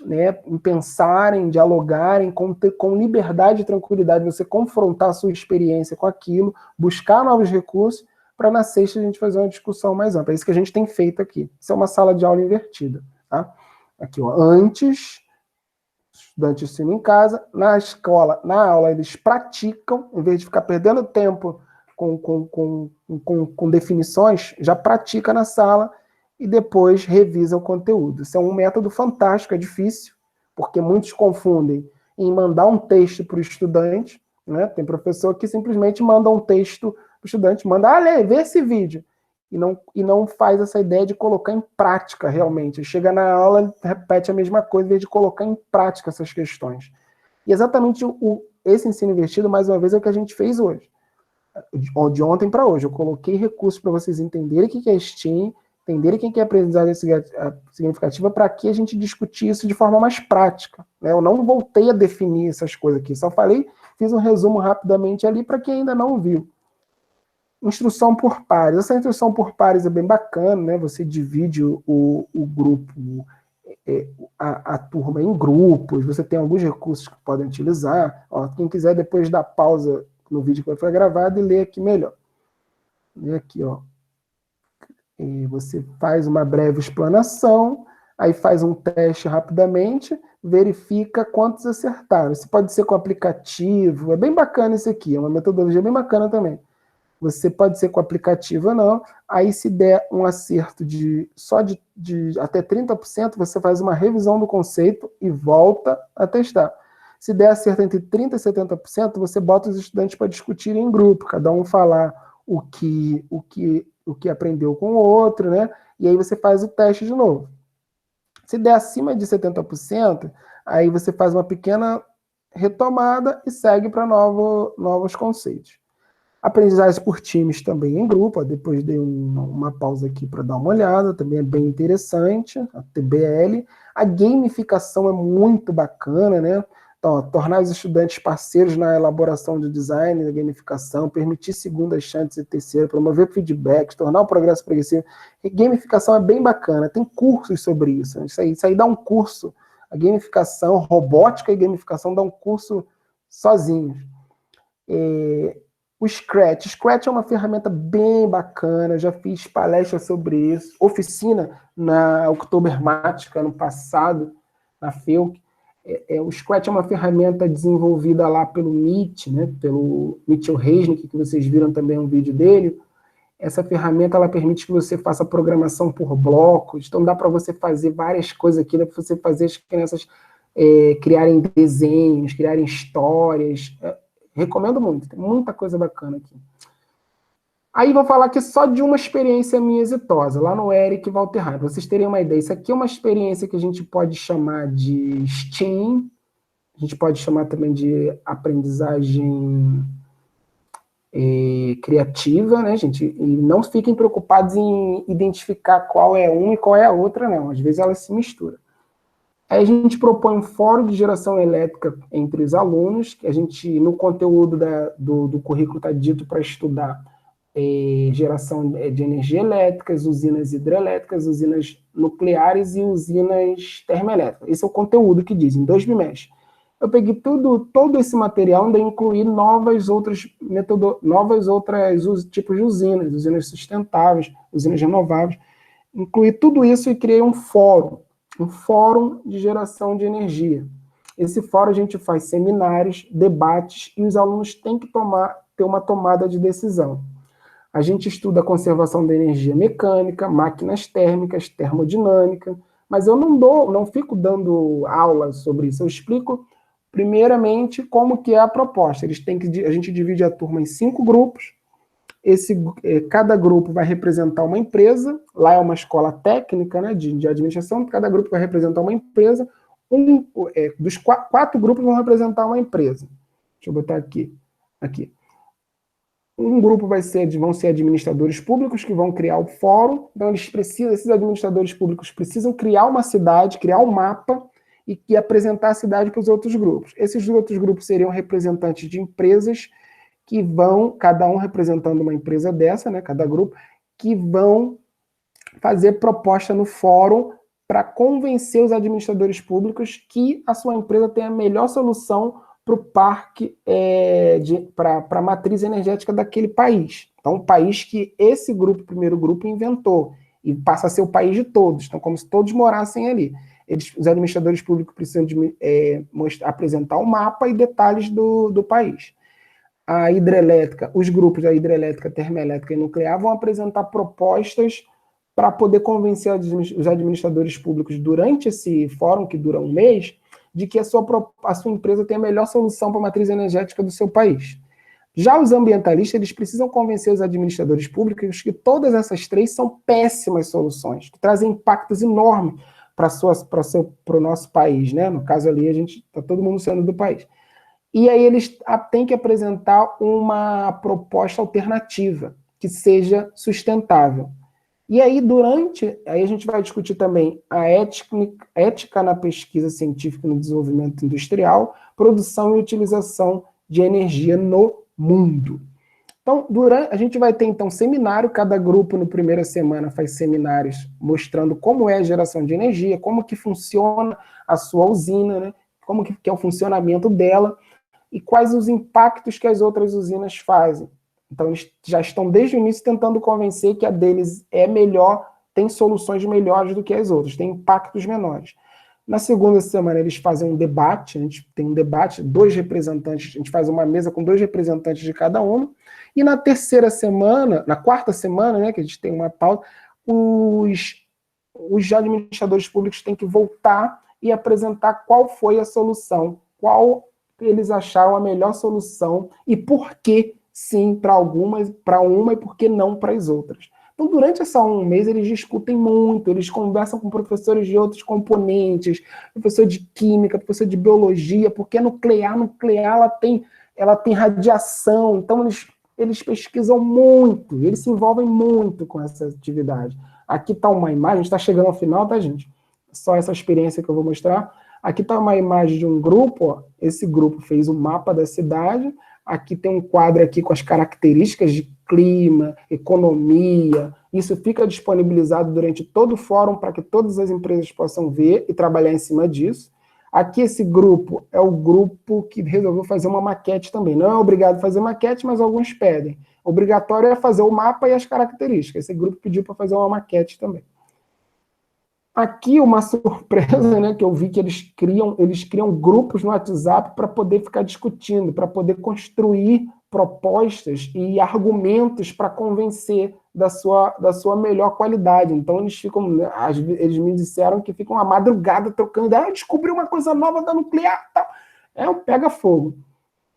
né, em pensarem, dialogarem, com liberdade e tranquilidade, você confrontar a sua experiência com aquilo, buscar novos recursos, para na sexta a gente fazer uma discussão mais ampla. É isso que a gente tem feito aqui. Isso é uma sala de aula invertida. Tá? Aqui, ó, antes, os estudantes ensinam em casa, na escola, na aula, eles praticam, em vez de ficar perdendo tempo com definições, já pratica na sala, e depois revisa o conteúdo. Isso é um método fantástico, é difícil, porque muitos confundem em mandar um texto para o estudante, né? Tem professor que simplesmente manda um texto para o estudante, manda, vê esse vídeo, e não faz essa ideia de colocar em prática realmente. Chega na aula, repete a mesma coisa, em vez de colocar em prática essas questões. E exatamente esse ensino invertido, mais uma vez, é o que a gente fez hoje. De ontem para hoje. Eu coloquei recursos para vocês entenderem o que é STEAM, entenderem o que é aprendizagem significativa, para que a gente discutir isso de forma mais prática. Né? Eu não voltei a definir essas coisas aqui, só fiz um resumo rapidamente ali para quem ainda não viu. Instrução por pares. Essa instrução por pares é bem bacana, né? Você divide o grupo, a turma em grupos, você tem alguns recursos que podem utilizar. Ó, quem quiser depois dar pausa no vídeo que foi gravado e ler aqui melhor. E aqui, ó. E você faz uma breve explanação, aí faz um teste rapidamente, verifica quantos acertaram. Isso pode ser com aplicativo, é bem bacana isso aqui, é uma metodologia bem bacana também. Você pode ser com aplicativo ou não, aí se der um acerto só de até 30%, você faz uma revisão do conceito e volta a testar. Se der acerto entre 30% e 70%, você bota os estudantes para discutir em grupo, cada um falar o que aprendeu com o outro, né? E aí você faz o teste de novo. Se der acima de 70%, aí você faz uma pequena retomada e segue para novos conceitos. Aprendizagem por times também em grupo, ó, depois dei uma pausa aqui para dar uma olhada, também é bem interessante, a TBL. A gamificação é muito bacana, né? Então, ó, tornar os estudantes parceiros na elaboração de design, da gamificação, permitir segundas chances e terceira, promover feedbacks, tornar o progresso progressivo. E gamificação é bem bacana, tem cursos sobre isso. Isso aí dá um curso. A gamificação, robótica e gamificação dá um curso sozinhos. O Scratch. Scratch é uma ferramenta bem bacana, já fiz palestra sobre isso, oficina na Oktobermática, ano passado, na FEUC. O Scratch é uma ferramenta desenvolvida lá pelo Meet, né, pelo Mitchell Resnick, que vocês viram também um vídeo dele. Essa ferramenta ela permite que você faça programação por blocos, então dá para você fazer várias coisas aqui, dá para você fazer as crianças criarem desenhos, criarem histórias. Recomendo muito, tem muita coisa bacana aqui. Aí vou falar aqui só de uma experiência minha exitosa, lá no Eric Valterheim, para vocês terem uma ideia. Isso aqui é uma experiência que a gente pode chamar de STEAM, a gente pode chamar também de aprendizagem criativa, né, gente? E não fiquem preocupados em identificar qual é uma e qual é a outra, não. Às vezes elas se misturam. Aí a gente propõe um fórum de geração elétrica entre os alunos, que a gente, no conteúdo do currículo está dito para estudar geração de energia elétrica, usinas hidrelétricas, usinas nucleares e usinas termoelétricas. Esse é o conteúdo que diz, em 2 bimestres. Eu peguei todo esse material e incluí novos tipos de usinas sustentáveis, usinas renováveis. Incluí tudo isso e criei um fórum de geração de energia. Esse fórum a gente faz seminários, debates, e os alunos têm que ter uma tomada de decisão. A gente estuda a conservação da energia mecânica, máquinas térmicas, termodinâmica, mas eu não fico dando aulas sobre isso. Eu explico, primeiramente, como que é a proposta. A gente divide a turma em 5 grupos. Cada grupo vai representar uma empresa. Lá é uma escola técnica, né, de administração. Cada grupo vai representar uma empresa. Dos 4 grupos vão representar uma empresa. Deixa eu botar aqui. Um grupo vão ser administradores públicos que vão criar o fórum. Então, esses administradores públicos precisam criar uma cidade, criar um mapa e apresentar a cidade para os outros grupos. Esses outros grupos seriam representantes de empresas que vão, cada um representando uma empresa dessa, né, cada grupo, que vão fazer proposta no fórum para convencer os administradores públicos que a sua empresa tem a melhor solução para o parque, para a matriz energética daquele país. Então, um país que esse grupo, primeiro grupo, inventou, e passa a ser o país de todos, então como se todos morassem ali. Os administradores públicos precisam apresentar um mapa e detalhes do país. A hidrelétrica, os grupos da hidrelétrica, termoelétrica e nuclear vão apresentar propostas para poder convencer os administradores públicos durante esse fórum, que dura um mês, de que a sua empresa tem a melhor solução para a matriz energética do seu país. Já os ambientalistas, eles precisam convencer os administradores públicos que todas essas 3 são péssimas soluções, que trazem impactos enormes para o nosso país, né? No caso ali, está todo mundo saindo do país. E aí eles têm que apresentar uma proposta alternativa, que seja sustentável. E aí, aí a gente vai discutir também a ética na pesquisa científica e no desenvolvimento industrial, produção e utilização de energia no mundo. Então, a gente vai ter, então, seminário, cada grupo, na primeira semana, faz seminários mostrando como é a geração de energia, como que funciona a sua usina, né? Como que é o funcionamento dela, e quais os impactos que as outras usinas fazem. Então, eles já estão desde o início tentando convencer que a deles é melhor, tem soluções melhores do que as outras, tem impactos menores. Na segunda semana, eles fazem um debate, a gente tem um debate, 2 representantes, a gente faz uma mesa com 2 representantes de cada uma, e na terceira semana, na quarta semana, né, que a gente tem uma pauta, os administradores públicos têm que voltar e apresentar qual foi a solução, qual eles acharam a melhor solução e por que sim para uma e por que não para as outras. Então, durante essa um mês, eles discutem muito, eles conversam com professores de outros componentes, professor de química, professor de biologia, porque nuclear ela tem radiação, então eles pesquisam muito, eles se envolvem muito com essa atividade. Aqui está uma imagem, a gente está chegando ao final, tá, gente? Só essa experiência que eu vou mostrar. Aqui está uma imagem de um grupo, ó. Esse grupo fez o mapa da cidade. Aqui tem um quadro aqui com as características de clima, economia. Isso fica disponibilizado durante todo o fórum para que todas as empresas possam ver e trabalhar em cima disso. Aqui esse grupo é o grupo que resolveu fazer uma maquete também. Não é obrigado a fazer maquete, mas alguns pedem. Obrigatório é fazer o mapa e as características. Esse grupo pediu para fazer uma maquete também. Aqui uma surpresa, né, que eu vi que eles criam grupos no WhatsApp para poder ficar discutindo, para poder construir propostas e argumentos para convencer da sua melhor qualidade. Então eles me disseram que ficam a madrugada trocando ideia, descobri uma coisa nova da nuclear, tal. É um pega-fogo.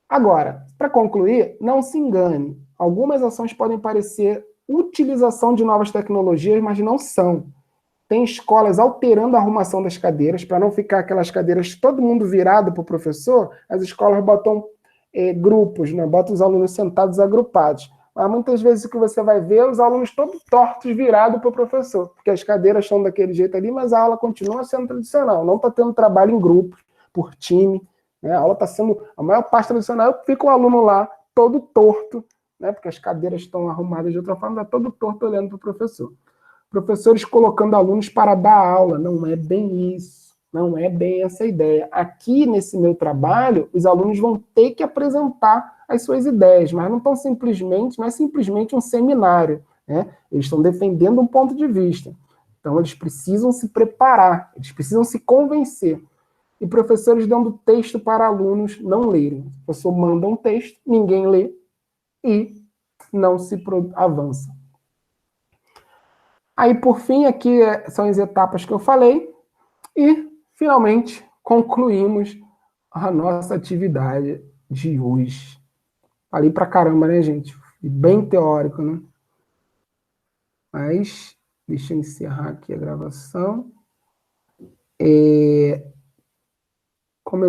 Agora, para concluir, não se engane. Algumas ações podem parecer utilização de novas tecnologias, mas não são. Tem escolas alterando a arrumação das cadeiras, para não ficar aquelas cadeiras todo mundo virado para o professor, as escolas botam grupos, né? Botam os alunos sentados agrupados. Mas muitas vezes o que você vai ver é os alunos todos tortos virados para o professor, porque as cadeiras estão daquele jeito ali, mas a aula continua sendo tradicional, não está tendo trabalho em grupos, por time, né? A aula está sendo, a maior parte tradicional, fica o aluno lá, todo torto, né? Porque as cadeiras estão arrumadas de outra forma, está todo torto olhando para o professor. Professores colocando alunos para dar aula, não é bem isso, não é bem essa ideia. Aqui, nesse meu trabalho, os alunos vão ter que apresentar as suas ideias, mas não é simplesmente um seminário, né? Eles estão defendendo um ponto de vista. Então, eles precisam se preparar, eles precisam se convencer. E professores dando texto para alunos não lerem. O professor manda um texto, ninguém lê e não se avança. Aí, por fim, aqui são as etapas que eu falei e, finalmente, concluímos a nossa atividade de hoje. Falei pra caramba, né, gente? Bem teórico, né? Mas, deixa eu encerrar aqui a gravação.